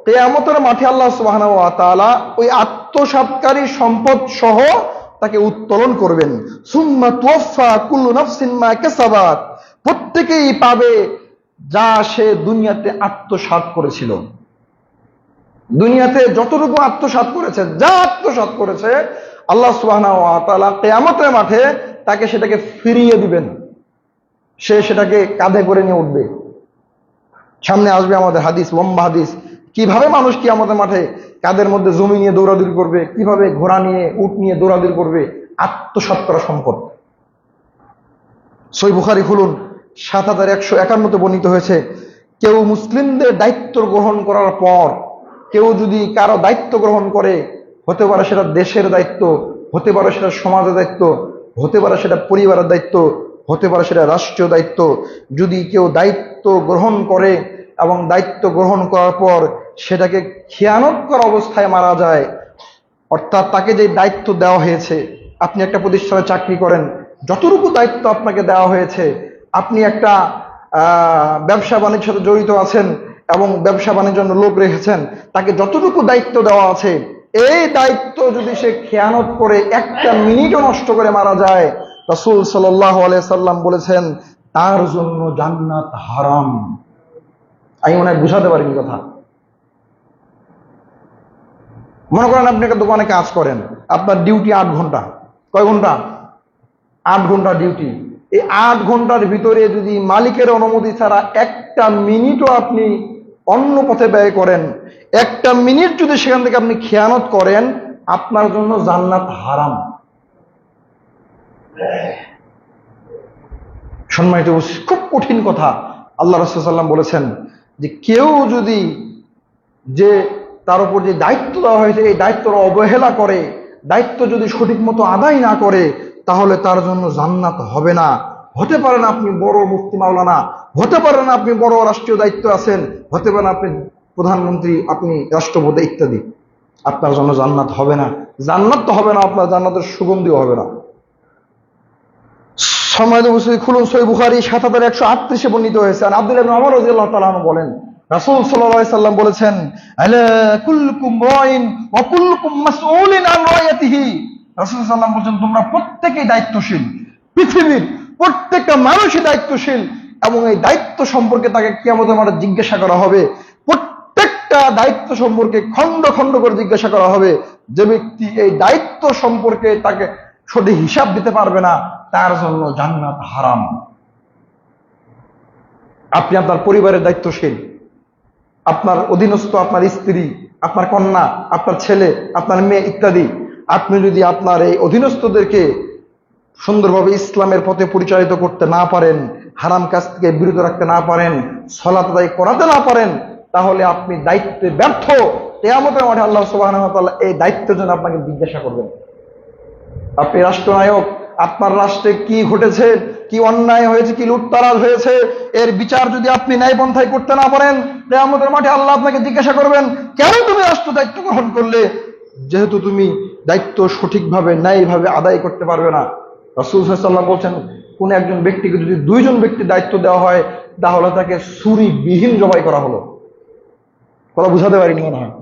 Speaker 1: কিয়ামতের মাঠে আল্লাহ সুবহানাহু ওয়া তাআলা ওই আত্মসাৎকারী সম্পদ সহ তাকে উত্তোলন করবেন। সুম্মা তুওয়াফা কুল্লু নাফসিন মা কাসাবাত, প্রত্যেকেই পাবে যা সে দুনিয়াতে আত্মসাৎ করেছিল। দুনিয়াতে যতটুকু আত্মসাৎ করেছে, যা আত্মসাৎ করেছে, আল্লাহ সুবহানাহু ওয়া তাআলা কিয়ামতের মাঠে তাকে সেটাকে ফিরিয়ে দিবেন। সে সেটাকে কাঁধে করে নিয়ে উঠবে। সামনে আসবে আমাদের হাদিস, লম্বা হাদিস, কিভাবে মানুষ কিয়ামতের মাঠে কাঁধের মধ্যে জমি নিয়ে দৌড়াদৌড়ি করবে, কিভাবে ঘোড়া নিয়ে, উট নিয়ে দৌড়াদৌড়ি করবে, আত্মসাৎ করা সম্পদ। সহিহ বুখারী খুলুন, 7151-তে বর্ণিত হয়েছে, কেউ মুসলিমদের দায়িত্ব গ্রহণ করার পর কেউ যদি কারো দায়িত্ব গ্রহণ করে, হতে পারে সেটা দেশের দায়িত্ব, হতে পারে সেটা সমাজের দায়িত্ব, হতে পারে সেটা পরিবারের দায়িত্ব, হতে পারে সেটা রাষ্ট্রীয় দায়িত্ব, যদি কেউ দায়িত্ব গ্রহণ করে এবং দায়িত্ব গ্রহণ করার পর সেটাকে খিয়ানত করা অবস্থায় মারা যায়, অর্থাৎ তাকে যে দায়িত্ব দেওয়া হয়েছে, আপনি একটা প্রতিষ্ঠানে চাকরি করেন, যতটুকু দায়িত্ব আপনাকে দেওয়া হয়েছে, আপনি একটা ব্যবসা বাণিজ্যের সাথে জড়িত আছেন এবং ব্যবসা বাণিজ্যের জন্য লোক রেখেছেন, তাকে যতটুকু দায়িত্ব দেওয়া আছে এই দায়িত্ব যদি সে খেয়ানত করে একটা মিনিটও নষ্ট করে মারা যায়, রাসূল সাল্লাল্লাহু আলাইহি সাল্লাম বলেছেন তার জন্য জান্নাত হারাম। আমি মনে হয় বুঝাতে পারিনি কথা। মনে করেন আপনি একটা দোকানে কাজ করেন, আপনার ডিউটি 8 ঘন্টা। কয় ঘন্টা? 8 ঘন্টা ডিউটি। এই 8 ঘন্টার ভিতরে যদি মালিকের অনুমতি ছাড়া একটা মিনিটও আপনি অন্য পথে ব্যয় করেন, একটা মিনিট যদি সেখান থেকে আপনি খেয়ানত করেন, আপনার জন্য জান্নাত হারাম। সম্মানিত, খুব কঠিন কথা। আল্লাহ রাসূল সাল্লাল্লাহু আলাইহি ওয়াসাল্লাম বলেছেন যে কেউ যদি যে তার উপর যে দায়িত্ব দেওয়া হয়েছে এই দায়িত্বর অবহেলা করে, দায়িত্ব যদি সঠিক মতো আদায় না করে, তাহলে তার জন্য জান্নাত হবে না। হতে পারেন আপনি বড় মুফতি মাওলানা, হতে পারেন আপনি বড় রাষ্ট্রীয় দায়িত্ব আছেন, হতে পারেন আপনি প্রধানমন্ত্রী, আপনি রাষ্ট্রপতি ইত্যাদি, আপনার জন্য জান্নাত হবে না। জান্নাত তো হবে না, আপনার জান্নাতের সুগন্ধিও হবে না। সম্মানিত মুসলিম, খুলুন সহিহ বুখারী ৭১৩৮ বর্ণিত হয়েছে। আর আব্দুল্লাহ ইবনে ওমর রাদিয়াল্লাহু তাআলা আনহু বলেন, রাসূল সাল্লাল্লাহু আলাইহি সাল্লাম বলেছেন, আলা কুল্লুকুম রাইন ওয়া কুল্লুকুম মাসউলিন আন রায়াতিহি। রাসূল সাল্লাল্লাহু আলাইহি সাল্লাম বলেন তোমরা প্রত্যেকেই দায়িত্বশীল, পৃথিবীর প্রত্যেকটা মানুষই দায়িত্বশীল এবং এই দায়িত্ব সম্পর্কে তাকে কিয়ামতের মাঠে জিজ্ঞাসা করা হবে। প্রত্যেকটা দায়িত্ব সম্পর্কে খণ্ড খণ্ড করে জিজ্ঞাসা করা হবে। যে ব্যক্তি এই দায়িত্ব সম্পর্কে তাকে সঠিক হিসাব দিতে পারবে না, তার জন্য জান্নাত হারাম। আপনি আপনার পরিবারের দায়িত্বশীল, আপনার অধীনস্থ আপনার স্ত্রী, আপনার কন্যা, আপনার ছেলে, আপনার মেয়ে ইত্যাদি। আপনি যদি আপনার এই অধীনস্থদেরকে সুন্দরভাবে ইসলামের পথে পরিচালিত করতে না পারেন, হারাম কাজ থেকে বিরত রাখতে না পারেন, সালাত আদায় করাতে না পারেন, তাহলে আপনি দায়িত্বে ব্যর্থ। কিয়ামতের মাঠে আল্লাহ সুবহানাহু ওয়া তাআলা এই দায়িত্বের জন্য আপনাকে জিজ্ঞাসা করবেন। আপনি রাষ্ট্রনায়ক, আপনার রাষ্ট্রে কি ঘটেছে, কি অন্যায় হয়েছে, কি লুটতরাজ হয়েছে, এর বিচার যদি আপনি ন্যায়পন্থায় করতে না পারেন, কিয়ামতের মাঠে আল্লাহ আপনাকে জিজ্ঞাসা করবেন কেন তুমি রাষ্ট্র দায়িত্ব গ্রহণ করলে, যেহেতু তুমি দায়িত্ব সঠিকভাবে ন্যায়ভাবে আদায় করতে পারবে না। রাসূল সাল্লাল্লাহু আলাইহি ওয়াসাল্লাম বলছেন কোন একজন ব্যক্তিকে যদি 2 জন ব্যক্তি দায়িত্ব দেওয়া হয়, তাহলে তাকে ছুরিবিহীন জবাই করা হলো। কথা বুঝাতে পারিনি মনে হয়।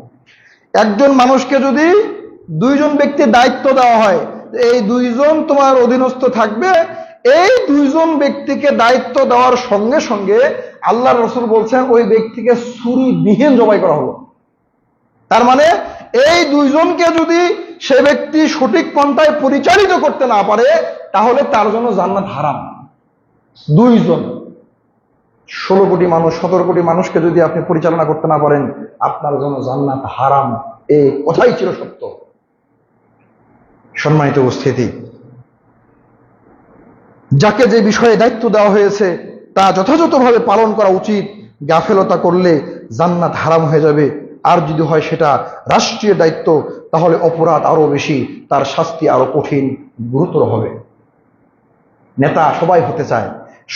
Speaker 1: একজন মানুষকে যদি 2 জন ব্যক্তির দায়িত্ব দেওয়া হয়, এই 2 জন তোমার অধীনস্থ থাকবে, এই 2 জন ব্যক্তিকে দায়িত্ব দেওয়ার সঙ্গে সঙ্গে আল্লাহর রাসূল বলছেন ওই ব্যক্তিকে ছুরিবিহীন জবাই করা হলো। তার মানে এই 2 জনকে যদি সে ব্যক্তি সঠিক পন্থায় পরিচালিত করতে না পারে, তাহলে তার জন্য জান্নাত হারাম। 2 জন, 16 কোটি মানুষ, 17 কোটি মানুষকে যদি আপনি পরিচালনা করতে না পারেন, আপনার জন্য জান্নাত হারাম। এই কথাই ছিল সত্য। সম্মানিত উপস্থিতি, যাকে যে বিষয়ে দায়িত্ব দেওয়া হয়েছে তা যথাযথভাবে পালন করা উচিত। গাফেলতা করলে জান্নাত হারাম হয়ে যাবে। আর যদি হয় সেটা রাষ্ট্রীয় দায়িত্ব, তাহলে অপরাধ আরো বেশি, তার শাস্তি আরো কঠিন গুরুতর হবে। নেতা সবাই হতে চায়,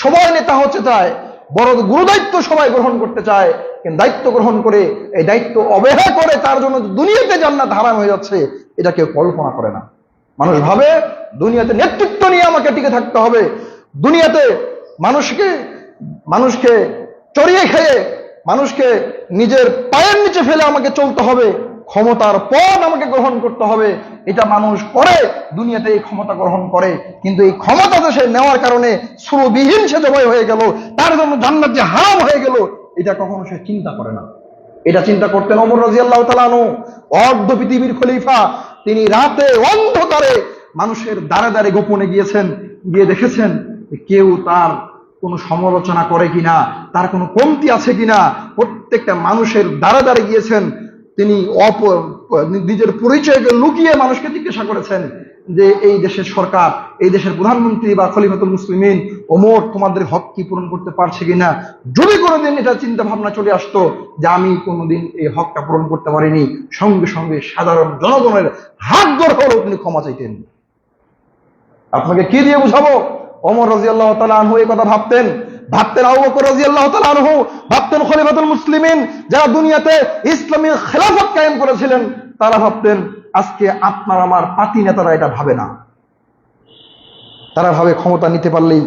Speaker 1: সবাই নেতা হতে চায়, বড় গুরু দায়িত্ব সবাই গ্রহণ করতে চায়, কিন্তু দায়িত্ব গ্রহণ করে এই দায়িত্ব অবহেলা করে তার জন্য দুনিয়াতে জান্নাত হারাম হয়ে যাচ্ছে, এটা কেউ কল্পনা করে না। মানুষ ভাবে দুনিয়াতে নেতৃত্ব নিয়ে আমাকে টিকে থাকতে হবে, দুনিয়াতে মানুষকে চড়িয়ে খেয়ে, মানুষকে নিজের পায়ের নিচে ফেলে আমাকে চলতে হবে, ক্ষমতার পদ আমাকে গ্রহণ করতে হবে। এটা মানুষ করে, দুনিয়াতে এই ক্ষমতা গ্রহণ করে, কিন্তু এই ক্ষমতা সে নেওয়ার কারণে সুরবিহীন সে জবাই হয়ে গেল, তার জন্য জান্নাত যে হারাম হয়ে গেল, এটা কখনো সে চিন্তা করে না। এটা চিন্তা করতেন ওমর রাদিয়াল্লাহু তাআলা আনহু, অর্ধ পৃথিবীর খলিফা। তিনি রাতে অন্ধকারে মানুষের দ্বারে দ্বারে গোপনে গিয়েছেন, গিয়ে দেখেছেন কেউ তার কোনো সমালোচনা করে কিনা, তার কোনো কমতি আছে কিনা। প্রত্যেকটা মানুষের দ্বারে দ্বারে গিয়েছেন। তিনি নিজের পরিচয়কে লুকিয়ে মানুষকে জিজ্ঞাসা করেছেন যে এই দেশের সরকার, এই দেশের প্রধানমন্ত্রী বা খলিফাতুল মুসলিমিন ওমর তোমাদের হক কি পূরণ করতে পারছে কিনা। যদি কোনোদিন এটা চিন্তা ভাবনা চলে আসতো যে আমি কোনোদিন এই হকটা পূরণ করতে পারিনি, সঙ্গে সঙ্গে সাধারণ জনগণের হাত ধরে হলেও তিনি ক্ষমা চাইতেন। আপনাকে কি দিয়ে বুঝাবো? ওমর রাদিয়াল্লাহু তাআলা আনহু এই কথা ভাবতেন, আবু বকর রাদিয়াল্লাহু তাআলা আনহু ভাবতেন, খলিফাতুল মুসলিমিন যারা দুনিয়াতে ইসলামী খেলাফত কায়েম করেছিলেন তারা ভাবতেন। আজকে আপনার আমার পাতি নেতারা এটা ভাবে না। তারা ভাবে ক্ষমতা নিতে পারলেই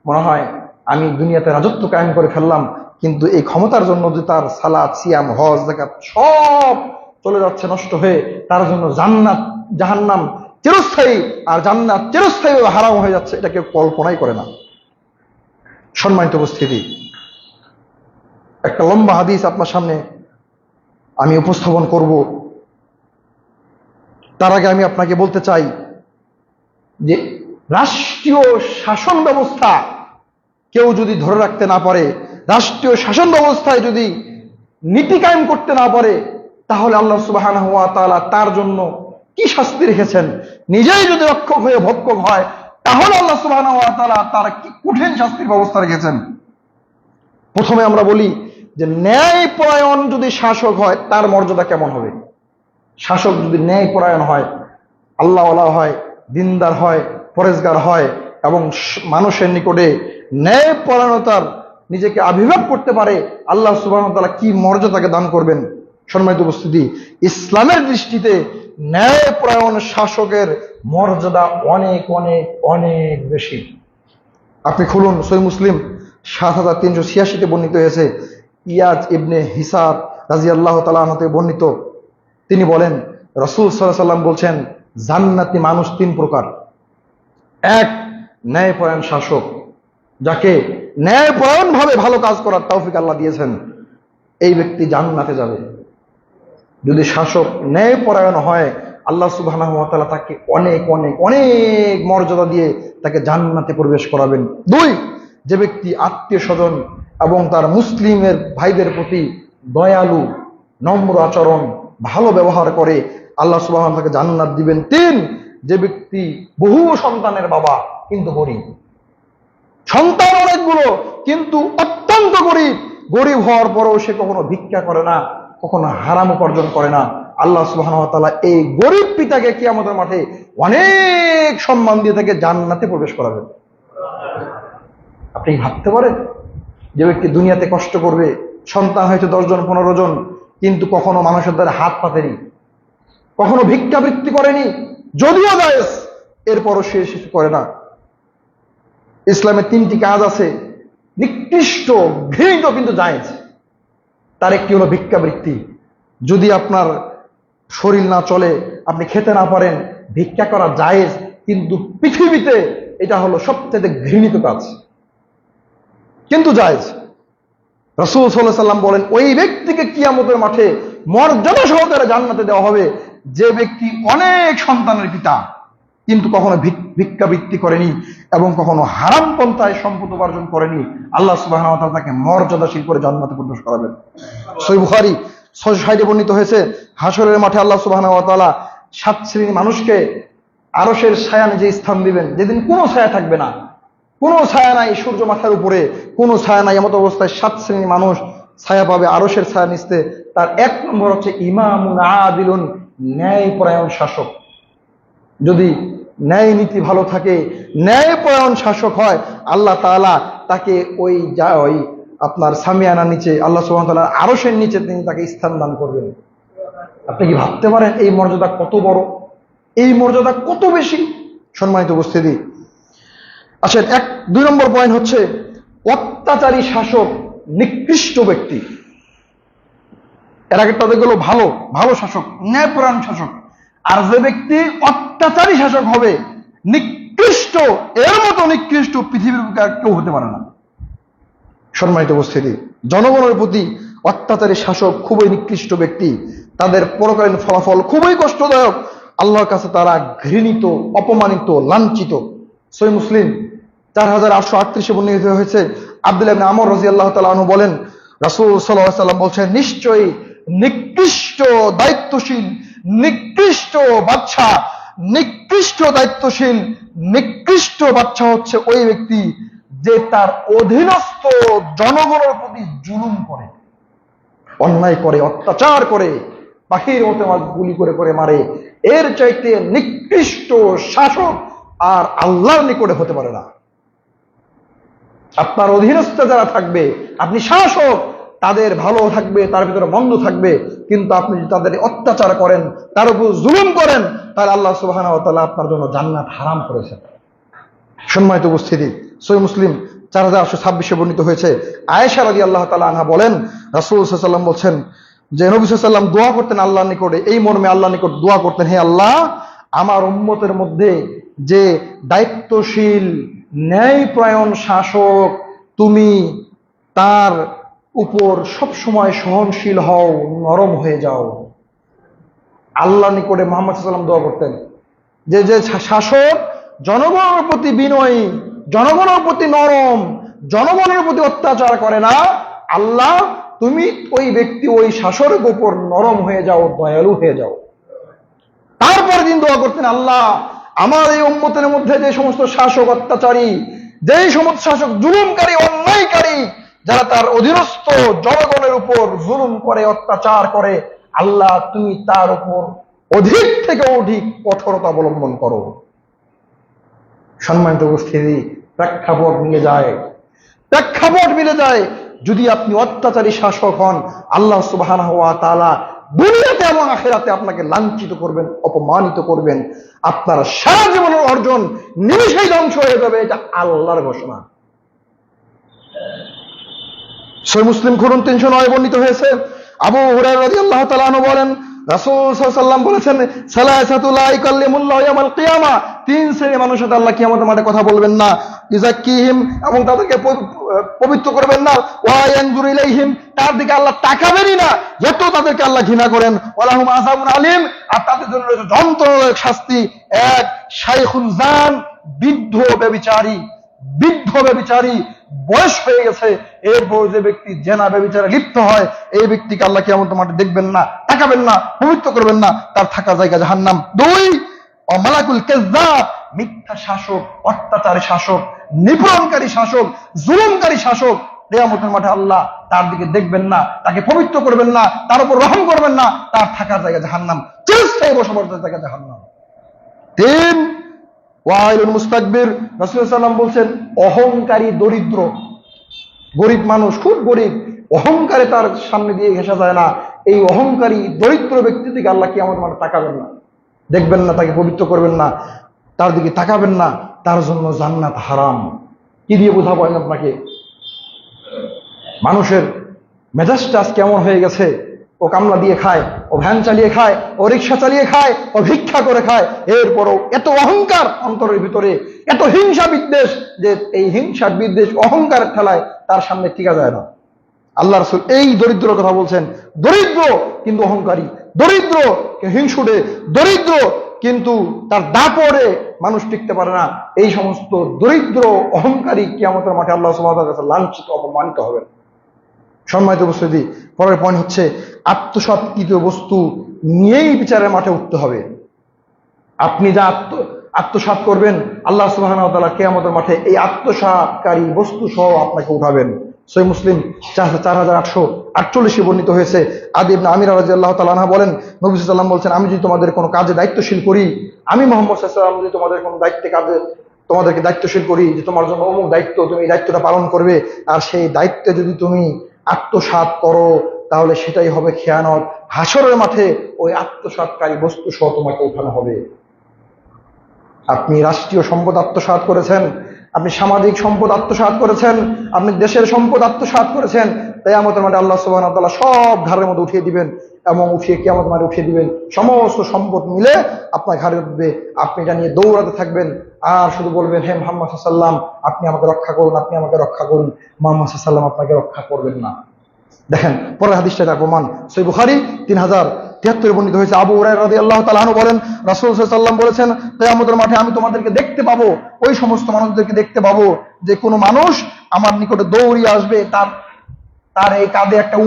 Speaker 1: মনে হয় আমি দুনিয়াতে রাজত্ব কায়েম করে ফেললাম, কিন্তু এই ক্ষমতার জন্য যে তার সালাত, সিয়াম, হজ, যাকাত সব চলে যাচ্ছে নষ্ট হয়ে, তার জন্য জান্নাত জাহান্নাম চিরস্থায়ী আর জান্নাত চিরস্থায়ী হারাম হয়ে যাচ্ছে, এটা কেউ কল্পনাই করে না। সম্মানিত উপস্থিতি, একটা লম্বা হাদিস আপনার সামনে আমি উপস্থাপন করব। তার আগে আমি আপনাকে বলতে চাই যে রাষ্ট্রীয় শাসন ব্যবস্থা কেউ যদি ধরে রাখতে না পারে, রাষ্ট্রীয় শাসন ব্যবস্থায় যদি নীতি কায়েম করতে না পারে, তাহলে আল্লাহ সুবহানাহু ওয়া তাআলা তার জন্য কি শাস্তি রেখেছেন, নিজেই যদি রক্ষক হয়ে ভক্ষক হয়, তাহলে আল্লাহ সুবহানাহু ওয়া তাআলা তার কি কঠিন শাস্তির ব্যবস্থা রেখেছেন। প্রথমে আমরা বলি যে ন্যায়পরায়ণ যদি শাসক হয় তার মর্যাদা কেমন হবে। শাসক যদি ন্যায়পরায়ণ হয়, আল্লাহওয়ালা হয়, দিনদার হয়, পরেজগার হয় এবং মানুষের নিকটে ন্যায়পরায়ণতার নিজেকে আবির্ভাব করতে পারে, আল্লাহ সুবহানাহু ওয়া তাআলা কি মর্যাদাকে দান করবেন। সম্মানিত উপস্থিতি, ইসলামের দৃষ্টিতে ন্যায়পরায়ণ শাসকের মর্যাদা অনেক অনেক অনেক বেশি। আপনি খুলুন সহিহ মুসলিম ৭৩৮৬-তে বর্ণিত হয়েছে, ইয়াজ ইবনে হিসার রাদিয়াল্লাহু তাআলা আনহু থেকে বর্ণিত। তিনি বলেন, রাসূল সাল্লাল্লাহু আলাইহি ওয়াসাল্লাম বলছেন, জান্নাতি মানুষ তিন প্রকার। এক, ন্যায়পরায়ণ শাসক, যাকে ন্যায়পরায়ণ ভাবে ভালো কাজ করার তৌফিক আল্লাহ দিয়েছেন, এই ব্যক্তি জান্নাতে যাবে। যদি শাসক ন্যায়পরায়ণ হয়, আল্লাহ সুবহানাহু ওয়া তাআলা তাকে অনেক অনেক অনেক মর্যাদা দিয়ে তাকে জান্নাতে প্রবেশ করাবেন। দুই, যে ব্যক্তি আত্মীয় স্বজন এবং তার মুসলিমের ভাইদের প্রতি দয়ালু, নম্র আচরণ, ভালো ব্যবহার করে, আল্লাহ সুবহানাহু ওয়া তাআলা তাকে জান্নাত দিবেন। তিন, যে ব্যক্তি বহু সন্তানের বাবা কিন্তু গরিব, সন্তান অনেকগুলো কিন্তু অত্যন্ত গরিব, গরিব হওয়ার পরেও সে কখনো ভিক্ষা করে না, কখনো হারাম উপার্জন করে না, আল্লাহ সুবহানাহু ওয়া তাআলা এই গরিব পিতাকে কিয়ামতের মাঠে অনেক সম্মান দিয়ে তাকে জান্নাতে প্রবেশ করাবেন। আপনি ভাবতে পারেন, যে ব্যক্তি দুনিয়াতে কষ্ট করবে, সন্তান হয়তো 10 জন 15 জন, কিন্তু কখনো মানুষের দ্বারা হাত পাতেনি, কখনো ভিক্ষাবৃত্তি করেনি, যদিও জায়েজ, এরপরও সে কিছু করে না। ইসলামে 3টি কাজ আছে নিকৃষ্ট, ঘৃণিত কিন্তু জায়েজ। তার একটি হলো ভিক্ষাবৃত্তি। যদি আপনার শরীর না চলে, আপনি খেতে না পারেন, ভিক্ষা করা জায়েজ, কিন্তু পৃথিবীতে এটা হলো সবচেয়ে ঘৃণিত কাজ, কিন্তু জায়েজ। রাসূল সাল্লাল্লাহু আলাইহি ওয়াসাল্লাম বলেন, ওই ব্যক্তিকে কিয়ামতের মাঠে মর্যাদা সহকারে জান্নাতে দেওয়া হবে যে ব্যক্তি অনেক সন্তানের পিতা কিন্তু কখনো ভিক্ষাবৃত্তি করেনি এবং কখনো হারাম পন্থায় সম্পদ উপার্জন করেনি। আল্লাহ সুবহানাহু ওয়া তাআলা তাকে মর্যাদাশীল করে জান্নাতে প্রবেশ করাবেন। সহিহ বুখারী ৬৬০-এ বর্ণিত হয়েছে, হাসরের মাঠে আল্লাহ সুবহানাহু ওয়া তাআলা 7 শ্রেণীর মানুষকে আরশের ছায়া যে স্থান দিবেন, যেদিন কোনো ছায়া থাকবে না, কোনো ছায়া নাই, সূর্য মাথার উপরে কোনো ছায়া নাই, এমত অবস্থায় 7 শ্রেণীর মানুষ ছায়া পাবে আরশের ছায়া নিচে। তার 1 নম্বর হচ্ছে ইমামুন আদিলুন, ন্যায়পরায়ণ শাসক। যদি ন্যায় নীতি ভালো থাকে, ন্যায়পরায়ণ শাসক হয়, আল্লাহ তাআলা তাকে ওই আপনার সামিয়ানা নিচে, আল্লাহ সুবহানাহু ওয়া তাআলা আরশের নিচে তিনি তাকে স্থান দান করবেন। আপনি কি ভাবতে পারেন এই মর্যাদা কত বড়, এই মর্যাদা কত বেশি। সম্মানিত উপস্থিতি, আচ্ছা 2 নম্বর পয়েন্ট হচ্ছে অত্যাচারী শাসক নিকৃষ্ট ব্যক্তি। এর আগে তাদের গুলো ভালো ভালো শাসক, ন্যায়পরায়ণ শাসক, আর যে ব্যক্তি অত্যাচারী শাসক হবে, নিকৃষ্ট, এর মতো নিকৃষ্ট পৃথিবীর বুকে আর কেউ হতে পারে না। সম্মানিত উপস্থিতি, জনগণের প্রতি অত্যাচারী শাসক খুবই নিকৃষ্ট ব্যক্তি, তাদের পরকালীন ফলাফল খুবই কষ্টদায়ক, আল্লাহর কাছে তারা ঘৃণিত, অপমানিত, লাঞ্ছিত। সহিহ মুসলিম 4838-এ বর্ণিত হয়েছে, আব্দুল্লাহ ইবনে আমর রাদিয়াল্লাহু তাআলা আনহু বলেন, রাসূল সাল্লাল্লাহু আলাইহি ওয়াসাল্লাম বলছেন, নিশ্চয়ই নিকৃষ্ট দায়িত্বশীল, নিকৃষ্ট বাদশা, নিকৃষ্ট দায়িত্বশীল, নিকৃষ্ট বাদশা হচ্ছে ওই ব্যক্তি যে তার অধীনস্থ জনগণের প্রতি জুলুম করে, অন্যায় করে, অত্যাচার করে, পাখির মতো গুলি করে করে মারে। এর চাইতে নিকৃষ্ট শাসক আর আল্লাহর নিকটে হতে পারে না। আপনার অধীনস্থ যারা থাকবে, আপনি শাসক, তাদের ভালো থাকবে, তার ভিতরে মন্দ থাকবে, কিন্তু আপনি যদি তাদের অত্যাচার করেন, তার উপর জুলুম করেন, তাহলে আল্লাহ সুবহানাহু ওয়া তাআলা আপনার জন্য জান্নাত হারাম করেছেন। সম্মানিত উপস্থিতি, সহিহ মুসলিম 4826 বর্ণিত হয়েছে, আয়েশা রাদিয়াল্লাহু তাআলা আনহা বলেন, রাসূল সাল্লাল্লাহু আলাইহি ওয়াসাল্লাম বলছেন যে নবী সাল্লাল্লাহু আলাইহি ওয়াসাল্লাম দোয়া করতেন আল্লাহর নিকটে, এই মর্মে আল্লাহর নিকট দোয়া করতেন, হে আল্লাহ, আমার উম্মতের মধ্যে যে দায়িত্বশীল ন্যায়পরায়ণ শাসক, তুমি তার উপর সব সময় সহনশীল হও, নরম হয়ে যাও। আল্লাহ নিকটে মুহাম্মদ সাল্লাল্লাহু আলাইহি ওয়াসাল্লাম দোয়া করতেন যে যে শাসক জনগণের প্রতি বিনয়ী, জনগণের প্রতি নরম, জনগণের প্রতি অত্যাচার করে না, আল্লাহ তুমি ওই ব্যক্তি, ওই শাসকের উপর নরম হয়ে যাও, দয়ালু হয়ে যাও। তারপর দিন দোয়া করতেন, আল্লাহ আমার এই উম্মতের মধ্যে যে সমস্ত শাসক অত্যাচারী, যেই সমস্ত শাসক জুলুমকারী, অন্যায়কারী, যারা তার অধীনস্থ জনগণের উপর জুলুম করে, অত্যাচার করে, আল্লাহ তুমি তার উপর অধিক থেকে অধিক কঠোরতা অবলম্বন করো। সম্মানিত উপস্থিতি, প্রেক্ষাপট মিলে যায়। যদি আপনি অত্যাচারী শাসক হন, আল্লাহ সুবহানাহু ওয়া তাআলা দুনিয়াতে এবং আখিরাতে আপনাকে লাঞ্ছিত করবেন, অপমানিত করবেন। আপনার সারা জীবনের অর্জন নিমিষেই ধ্বংস হয়ে যাবে, এটা আল্লাহর ঘোষণা। সহিহ মুসলিম খুলুন, 309 বর্ণিত হয়েছে, আবু হুরায়রা রাদিয়াল্লাহু তাআলা আনহু বলেন, রাসূল সাল্লাল্লাহু আলাইহি ওয়াসাল্লাম বলেছেন, সালাসাতু লা ইকাল্লিমুল্লাহু ইয়াওমাল কিয়ামা, তিন শ্রেণীর মানুষের সাথে আল্লাহ কিয়ামতের মাঠে কথা বলবেন না, ইযাক্কিহিম, এবং তাদেরকে পবিত্র করবেন না, ওয়া ইয়ানজুরু ইলাইহিম, তার দিকে আল্লাহ তাকাবেনই না, যত তাদেরকে আল্লাহ ঘৃণা করেন, ওয়ালাহুম আযাবুন আলীম, আর তাদের জন্য রয়েছে যন্ত্রণাদায়ক শাস্তি। এক, শাইখুন জান, বৃদ্ধ ব্যভিচারী, বয়স হয়ে গেছে, এরপর যে ব্যক্তি জেনা ব্যভিচারে লিপ্ত হয়, এই ব্যক্তিকে আল্লাহ কিয়ামতের মাঠে দেখবেন না, তাকাবেন না, পবিত্র করবেন না, তার থাকার জায়গা জাহান্নাম। দুই, মালাকুল কাযযাব, মিথ্যা শাসক, অত্যাচারী শাসক, নিপীড়নকারী শাসক, জুলুমকারী শাসক, কিয়ামতের মাঠে আল্লাহ তার দিকে দেখবেন না, তাকে পবিত্র করবেন না, তার উপর রহম করবেন না, তার থাকার জায়গা জাহান্নাম, চিরস্থায়ী বসবাসের জায়গা জাহান্নাম। তিন, ওয়াইলুল মুস্তাকবির, রাসূলুল্লাহ সাল্লাল্লাহু আলাইহি ওয়াসাল্লাম বলছেন, অহংকারী দরিদ্র, গরিব মানুষ, খুব গরিব, অহংকারে তার সামনে দিয়ে ঘেঁষা যায় না, এই অহংকারী দরিদ্র ব্যক্তি থেকে আল্লাহ কিয়ামতের মাঠে তাকাবেন না, দেখবেন না, তাকে পবিত্র করবেন না, তার দিকে তাকাবেন না, তার জন্য জান্নাত হারাম। কি দিয়ে বোঝাবো আমি আপনাকে? মানুষের মেজাজটা আজ কেমন হয়ে গেছে, ও কামলা দিয়ে খায়, ও ভ্যান চালিয়ে খায়, ও রিক্সা চালিয়ে খায়, ও ভিক্ষা করে খায়, এরপরও এত অহংকার অন্তরের ভিতরে, এত হিংসা বিদ্বেষ, যে এই হিংসা বিদ্বেষ অহংকারের ঠেলায় তার সামনে টিকা যায় না। আল্লাহ রাসূল এই দরিদ্র কথা বলছেন, দরিদ্র কিন্তু অহংকারী, দরিদ্র হিংসুটে, দরিদ্র কিন্তু তার দাপড়ে মানুষ টিকতে পারে না, এই সমস্ত দরিদ্র অহংকারী কিয়ামতের মাঠে আল্লাহ সুবহানাহু ওয়া তাআলার কাছে লাঞ্ছিত, অপমানিত হবেন। সম্মানিত উপস্থিতি, পরের পয়েন্ট হচ্ছে আত্মসাৎকৃত বস্তু নিয়েই বিচারের মাঠে উঠতে হবে। আপনি যা আত্মসাৎ করবেন, আল্লাহ সুবহানাহু ওয়া তাআলা কিয়ামতের মাঠে এই আত্মসাৎকারী বস্তু সহ আপনাকে উঠাবেন। সহিহ মুসলিম 4848 বর্ণিত হয়েছে, আদি ইবনে আমির রাদিয়াল্লাহু তাআলা আনহু বলেন, নবী সাল্লাল্লাহু আলাইহি ওয়াসাল্লাম বলছেন, আমি যদি তোমাদের কোনো কাজে দায়িত্বশীল করি, আমি মুহাম্মদ সাল্লাল্লাহু আলাইহি ওয়াসাল্লাম যদি তোমাদের কোনো তোমাদেরকে দায়িত্বশীল করি, যে তোমার জন্য অমুক দায়িত্ব, তুমি এই দায়িত্বটা পালন করবে, আর সেই দায়িত্বে যদি তুমি আত্মসাৎ করো, তাহলে সেটাই হবে খেয়ানত। হাসরের মাঠে ওই আত্মসাৎকারী বস্তু সহ তোমাকে উঠানো হবে। আপনি রাষ্ট্রীয় সম্পদ আত্মসাৎ করেছেন, আপনি সামাজিক সম্পদ আত্মসাৎ করেছেন, আপনি দেশের সম্পদ আত্মসাৎ করেছেন, কিয়ামতের মাঠে আল্লাহ সুবহানাহু ওয়া তাআলা সব ঘাড়ের মধ্যে উঠিয়ে দিবেন, এবং কিয়ামতের মাঠে উঠিয়ে দিবেন, সমস্ত সম্পদ মিলে আপনার ঘাড়ে উঠবে। আপনি এটা নিয়ে দৌড়াতে থাকবেন আর শুধু বলবেন, হে মুহাম্মদ সাল্লাল্লাহু আলাইহি ওয়াসাল্লাম, আপনি আমাকে রক্ষা করুন, আপনি আমাকে রক্ষা করুন। মুহাম্মদ সাল্লাল্লাহু আলাইহি ওয়াসাল্লাম আপনাকে রক্ষা করবেন না। দেখেন পরের হাদিসটা, তার প্রমাণ সহিহ বুখারী 3073 বর্ণিত হয়েছে, আবু হুরায়রা রাদিয়াল্লাহু তাআলা আনহু বলেন, রাসূল সাল্লাল্লাহু আলাইহি ওয়াসাল্লাম বলেছেন, কিয়ামতের মাঠে আমি তোমাদেরকে দেখতে পাবো, ওই সমস্ত মানুষদেরকে দেখতে পাবো, যে কোনো মানুষ আমার নিকটে দৌড়িয়ে আসবে, তার এই কাঁধে একটা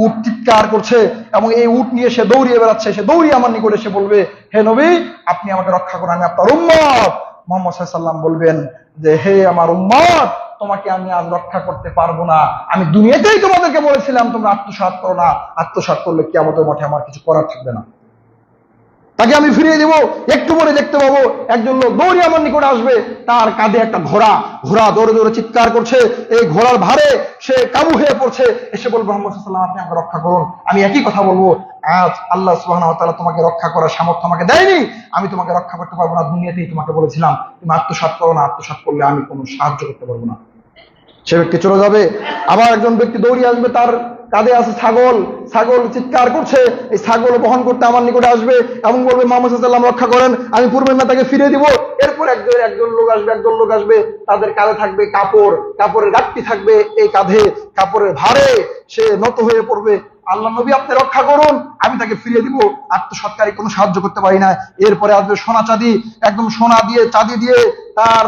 Speaker 1: উট চিৎকার করছে, এবং এই উট নিয়ে সে দৌড়িয়ে বেড়াচ্ছে, সে দৌড়িয়ে আমার নিকটে এসে বলবে, হে নবী, আপনি আমাকে রক্ষা করুন, আমি আপনার উম্মত। মুহাম্মদ সাল্লাল্লাহু আলাইহি ওয়াসাল্লাম বলবেন যে, হে আমার উম্মত, তোমাকে আমি আজ রক্ষা করতে পারবো না, আমি দুনিয়াতেই তোমাদেরকে বলেছিলাম তোমরা আত্মসাৎ করো না, আত্মসাৎ করলে কিয়ামতের মাঠে আমার কিছু করার থাকবে না। তাকে আমি ফিরিয়ে দেবো। একটু পরে দেখতে পাবো একজন লোক দৌড়ে আমার নিকটে আসবে, তার কাঁধে একটা ঘোড়া দৌড়ে দৌড়ে চিৎকার করছে, এই ঘোড়ার ভারে সে কাবু হয়ে পড়ছে, এসে বলবো, মুহাম্মদ সাল্লাল্লাহু আলাইহি ওয়াসাল্লাম, আপনি আমাকে রক্ষা করুন। আমি একই কথা বলবো, আজ আল্লাহ সুবহানাহু ওয়া তাআলা তোমাকে রক্ষা করার সামর্থ্য আমাকে দেয়নি, আমি তোমাকে রক্ষা করতে পারবো না, দুনিয়াতেই তোমাকে বলেছিলাম তুমি আত্মসাৎ করো না, আত্মসাৎ করলে আমি কোনো সাহায্য করতে পারবো না। সে ব্যক্তি চলে যাবে। আবার একজন ব্যক্তি দৌড়িয়ে আসবে, তার কাঁধে আছে ছাগল, ছাগল চিৎকার করছে, এই ছাগল বহন করতে আমার নিকটে আসবে এবং বলবে মুহাম্মদ সাল্লাল্লাহু আলাইহি ওয়াসাল্লাম রক্ষা করেন, আমি পূর্বের নেতাকে ফিরিয়ে দিব। এরপর একজন লোক আসবে, তাদের কাঁধে থাকবে কাপড়, কাপড়ের গাঁটটি থাকবে এই কাঁধে, কাপড়ের ভারে সে নত হয়ে পড়বে, আল্লাহ নবী আপনি রক্ষা করুন, আমি তাকে ফিরিয়ে দিব, আত্মসৎকারী কোনো সাহায্য করতে পারি না। এরপরে আসবে সোনা চাঁদি, একদম সোনা দিয়ে চাঁদি দিয়ে তার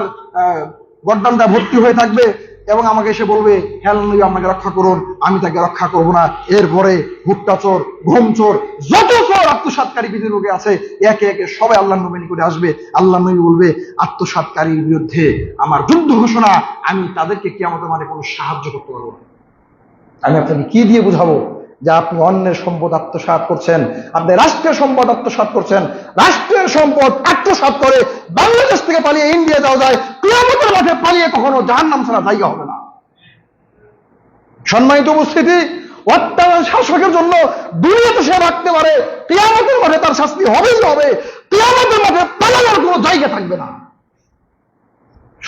Speaker 1: গর্দানটা ভর্তি হয়ে থাকবে এবং আমাকে এসে বলবে হ্যাঁ আল্লাহ নবী আমাকে রক্ষা করুন, আমি তাকে রক্ষা করব না। এরপরে ভুট্টা চোর, গম চোর, যত চোর আত্মসাৎকারী পৃথিবীর লোকে আছে একে একে সবাই আল্লাহ নবী নিকটে আসবে। আল্লাহ নবী বলবে আত্মসাৎকারীর বিরুদ্ধে আমার যুদ্ধ ঘোষণা, আমি তাদেরকে কিয়ামতের মাঠে কোনো সাহায্য করতে পারবো না। আমি আপনাকে কি দিয়ে বুঝাবো যে আপনি অন্যের সম্পদ আত্মসাৎ করছেন, আপনি রাষ্ট্রীয় সম্পদ আত্মসাৎ করছেন। রাষ্ট্রীয় সম্পদ আত্মসাৎ করে বাংলাদেশ থেকে পালিয়ে ইন্ডিয়া যাওয়া যায়, কিয়ামতের মাঠে পালিয়ে কখনো জাহান্নাম ছাড়া জায়গা হবে না। সম্মানিত উপস্থিতি, অত্যাচার শাসকের জন্য দুনিয়াতে সে রাখতে পারে, কিয়ামতের মাঠে তার শাস্তি হবেই হবে, কিয়ামতের মাঠে পালানোর কোনো জায়গা থাকবে না।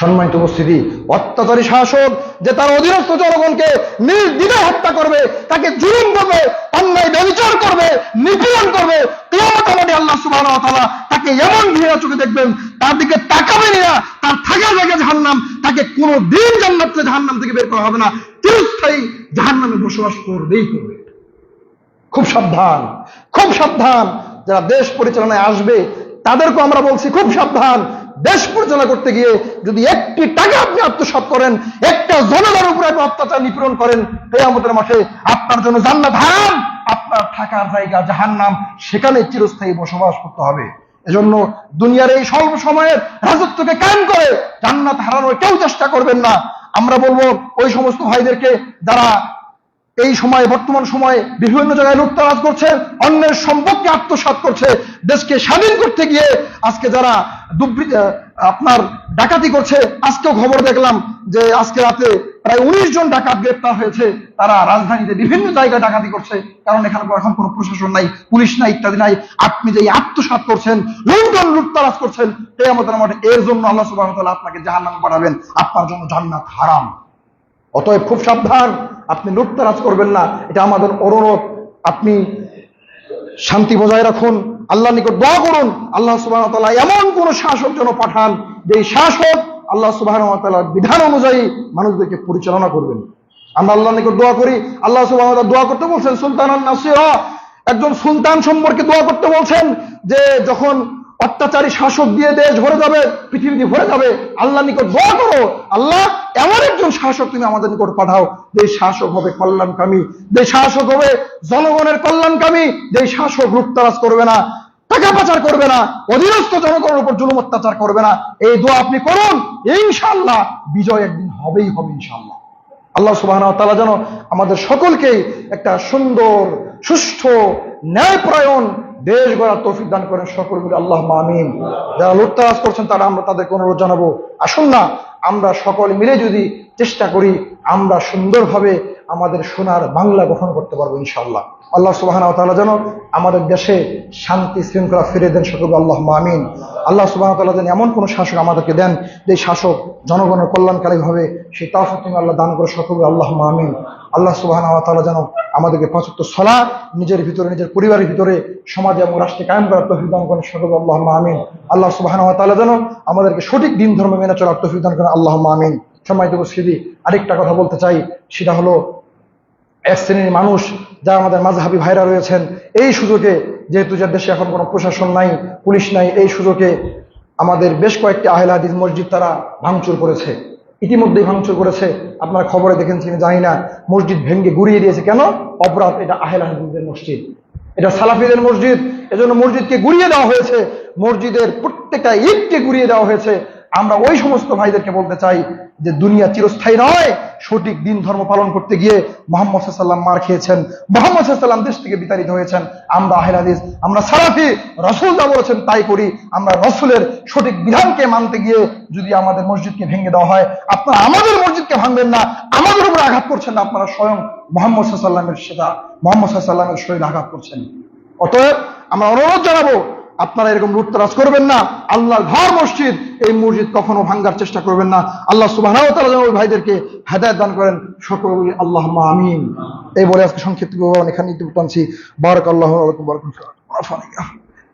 Speaker 1: সম্মানিত উপস্থিতি, অত্যাচারী শাসক যে তার অধীনস্থ জনগণকে নির্দ্বিধায় হত্যা করবে, তাকে জুলুম করবে, অন্যায় ব্যভিচার করবে, নিপীড়ন করবে, কিয়ামতের মাঠে আল্লাহ সুবহানাহু ওয়া তাআলা তাকে এমন ঘৃণা চোখে দেখবেন, তার দিকে তাকাবেন না, তার থাকার জায়গা জাহান্নাম, তাকে কোনোদিন জান্নাত থেকে জাহান্নাম থেকে বের করা হবে না, চিরস্থায়ী জাহান্নামে বসবাস করবেই করবে। খুব সাবধান, খুব সাবধান। যারা দেশ পরিচালনায় আসবে তাদেরকে আমরা বলছি খুব সাবধান। দেশ পরিচালনা করতে গিয়ে যদি একটি টাকা আপনি আত্মসাৎ করেন, একটা জনগণের উপরে আপনি অত্যাচার নিপীড়ন করেন, কিয়ামতের মাঠে আপনার জন্য জান্নাত হারাম, আপনার থাকার জায়গা জাহান্নাম, সেখানে চিরস্থায়ী বসবাস করতে হবে। এজন্য দুনিয়ার এই স্বল্প সময়ের রাজত্বকে কায়েম করে জান্নাত হারানোর কেউ চেষ্টা করবেন না। আমরা বলবো ওই সমস্ত ভাইদেরকে যারা এই সময় বর্তমান সময়ে বিভিন্ন জায়গায় লুটতরাজ করছে, অন্যের সম্পদকে আত্মসাৎ করছে, দেশকে স্বাধীন করতে গিয়ে আজকে যারা আপনার ডাকাতি করছে, আজকেও খবর দেখলাম যে আজকে রাতে প্রায় 19 জন ডাকাত গ্রেপ্তার হয়েছে। তারা রাজধানীতে বিভিন্ন জায়গায় ডাকাতি করছে, কারণ এখানে এখন কোনো প্রশাসন নাই, পুলিশ নাই, ইত্যাদি নাই। আপনি যে আত্মসাৎ করছেন, লুটতরাজ করছেন, কিয়ামতের মাঠে এর জন্য আল্লাহ সুবহানাহু ওয়া তাআলা আপনাকে জাহান্নামে পাঠাবেন, আপনার জন্য জান্নাত হারাম। অতএব খুব সাবধান, আপনি লুটতরাজ করবেন না, এটা আমাদের অনুরোধ। আপনি শান্তি বজায় রাখুন, আল্লাহর নিকট দোয়া করুন, আল্লাহ সুবহানাহু ওয়া তাআলা এমন কোন শাসক যেন পাঠান যে শাসক আল্লাহ সুবহানাহু ওয়া তাআলার বিধান অনুযায়ী মানুষদেরকে পরিচালনা করবেন। আমরা আল্লাহর নিকট দোয়া করি, আল্লাহ সুবহানাহু ওয়া তাআলা দোয়া করতে বলছেন সুলতানান নাসিরা, একজন সুলতান সম্পর্কে দোয়া করতে বলছেন যে যখন অত্যাচারী শাসক দিয়ে দেশ ভরে যাবে, পৃথিবী ভরে যাবে, আল্লাহর নিকট দোয়া করো, আল্লাহ এমন একজন শাসক তুমি আমাদের নিকট পাঠাও যে শাসক হবে কল্যাণকামী, যে শাসক হবে জনগণের কল্যাণকামী, যে শাসক লুটতরাজ করবে না, টাকা পাচার করবে না, অধীনস্থ জনগণের উপর জুলুম অত্যাচার করবে না। এই দোয়া আপনি করুন, ইনশাআল্লাহ বিজয় একদিন হবেই হবে ইনশাআল্লাহ। আল্লাহ সুবহানাহু ওয়া তাআলা যেন আমাদের সকলকে একটা সুন্দর, সুষ্ঠু, ন্যায়পরায়ণ দেশ গড়ার তৌফিক দান করেন, সকল বলে আল্লাহুম্মা আমিন। যারা লুটতরাজ করছেন তারা আমরা তাদেরকে অনুরোধ জানাবো, আসুন না আমরা সকল মিলে যদি চেষ্টা করি, আমরা সুন্দরভাবে আমাদের সোনার বাংলা গঠন করতে পারবো ইনশাআল্লাহ। আল্লাহ সুবহানাহু ওয়া তাআলা যেন আমাদের দেশে শান্তি শৃঙ্খলা ফিরে দেন, সকল আল্লাহুম্মা আমিন। আল্লাহ সুবহানাহু ওয়া তাআলা যেন এমন কোন শাসক আমাদেরকে দেন যে শাসক জনগণের কল্যাণকারী হবে, সেই তৌফিক তুমি আল্লাহ দান করে, সকল আল্লাহুম্মা আমিন। আল্লাহ সুবহানাহু ওয়া তাআলা যেন আমাদেরকে 5 ওয়াক্ত সালাত নিজের ভিতরে, নিজের পরিবারের ভিতরে, সমাজে এবং রাষ্ট্রে কায়েম করার তৌফিক দান করেন, সকল আল্লাহুম্মা আমিন। আল্লাহ সুবহানাহু ওয়া তাআলা যেন আমাদেরকে সঠিক দিন ধর্ম মেনে চলার তৌফিক দান করেন, আল্লাহুম্মা আমিন। সম্মানিত উপস্থিতি, আরেকটা কথা বলতে চাই, সেটা হলো এক শ্রেণীর মানুষ যারা আমাদের মাযহাবী ভাইরা রয়েছেন, এই সুযোগে যেহেতু যে দেশে এখন কোনো প্রশাসন নাই, পুলিশ নাই, এই সুযোগে আমাদের বেশ কয়েকটি আহলে হাদিস মসজিদ তারা ভাঙচুর করেছে, ইতিমধ্যেই ভাঙচুর করেছে। আপনারা খবরে দেখেছেন জানি না, মসজিদ ভেঙে গুড়িয়ে দিয়েছে। কেন? অপরাধ, এটা আহলে হাদিসদের মসজিদ, এটা সালাফিদের মসজিদ, এজন্য মসজিদকে গুড়িয়ে দেওয়া হয়েছে, মসজিদের প্রত্যেকটা ইটকে গুড়িয়ে দেওয়া হয়েছে। আমরা ওই সমস্ত ভাইদেরকে বলতে চাই যে দুনিয়া চিরস্থায়ী নয়, সঠিক দিন ধর্ম পালন করতে গিয়ে মুহাম্মদ সাল্লাল্লাহু আলাইহি ওয়াসাল্লাম মার খেয়েছেন, মুহাম্মদ সাল্লাল্লাহু আলাইহি ওয়াসাল্লাম দেশ থেকে বিতাড়িত হয়েছেন। আমরা আহলে হাদিস, আমরা সালাফি, রাসূল যা বলেছেন তাই করি। আমরা রাসূলের সঠিক বিধানকে মানতে গিয়ে যদি আমাদের মসজিদকে ভেঙে দেওয়া হয়, আপনারা আমাদের মসজিদকে ভাঙবেন না, আমাদের উপরে আঘাত করছেন না, আপনারা স্বয়ং মুহাম্মদ সাল্লাল্লাহু আলাইহি ওয়াসাল্লামের শরীরে আঘাত করছেন। অতএব আমরা অনুরোধ জানাবো, আপনারা এরকম লুটতরাজ করবেন না। আল্লাহর ঘর মসজিদ, এই মসজিদ কখনো ভাঙ্গার চেষ্টা করবেন না। আল্লাহ সুবহানাহু ওয়া তাআলা যেন ওই ভাইদেরকে হেদায়েত দান করেন, সকলে বলি আল্লাহুম্মা আমিন। এই বলে আজকে সংক্ষিপ্ত বিবরণ এখানে টানছি। বারাকাল্লাহু লাকুম ওয়া বারাকাতুহু।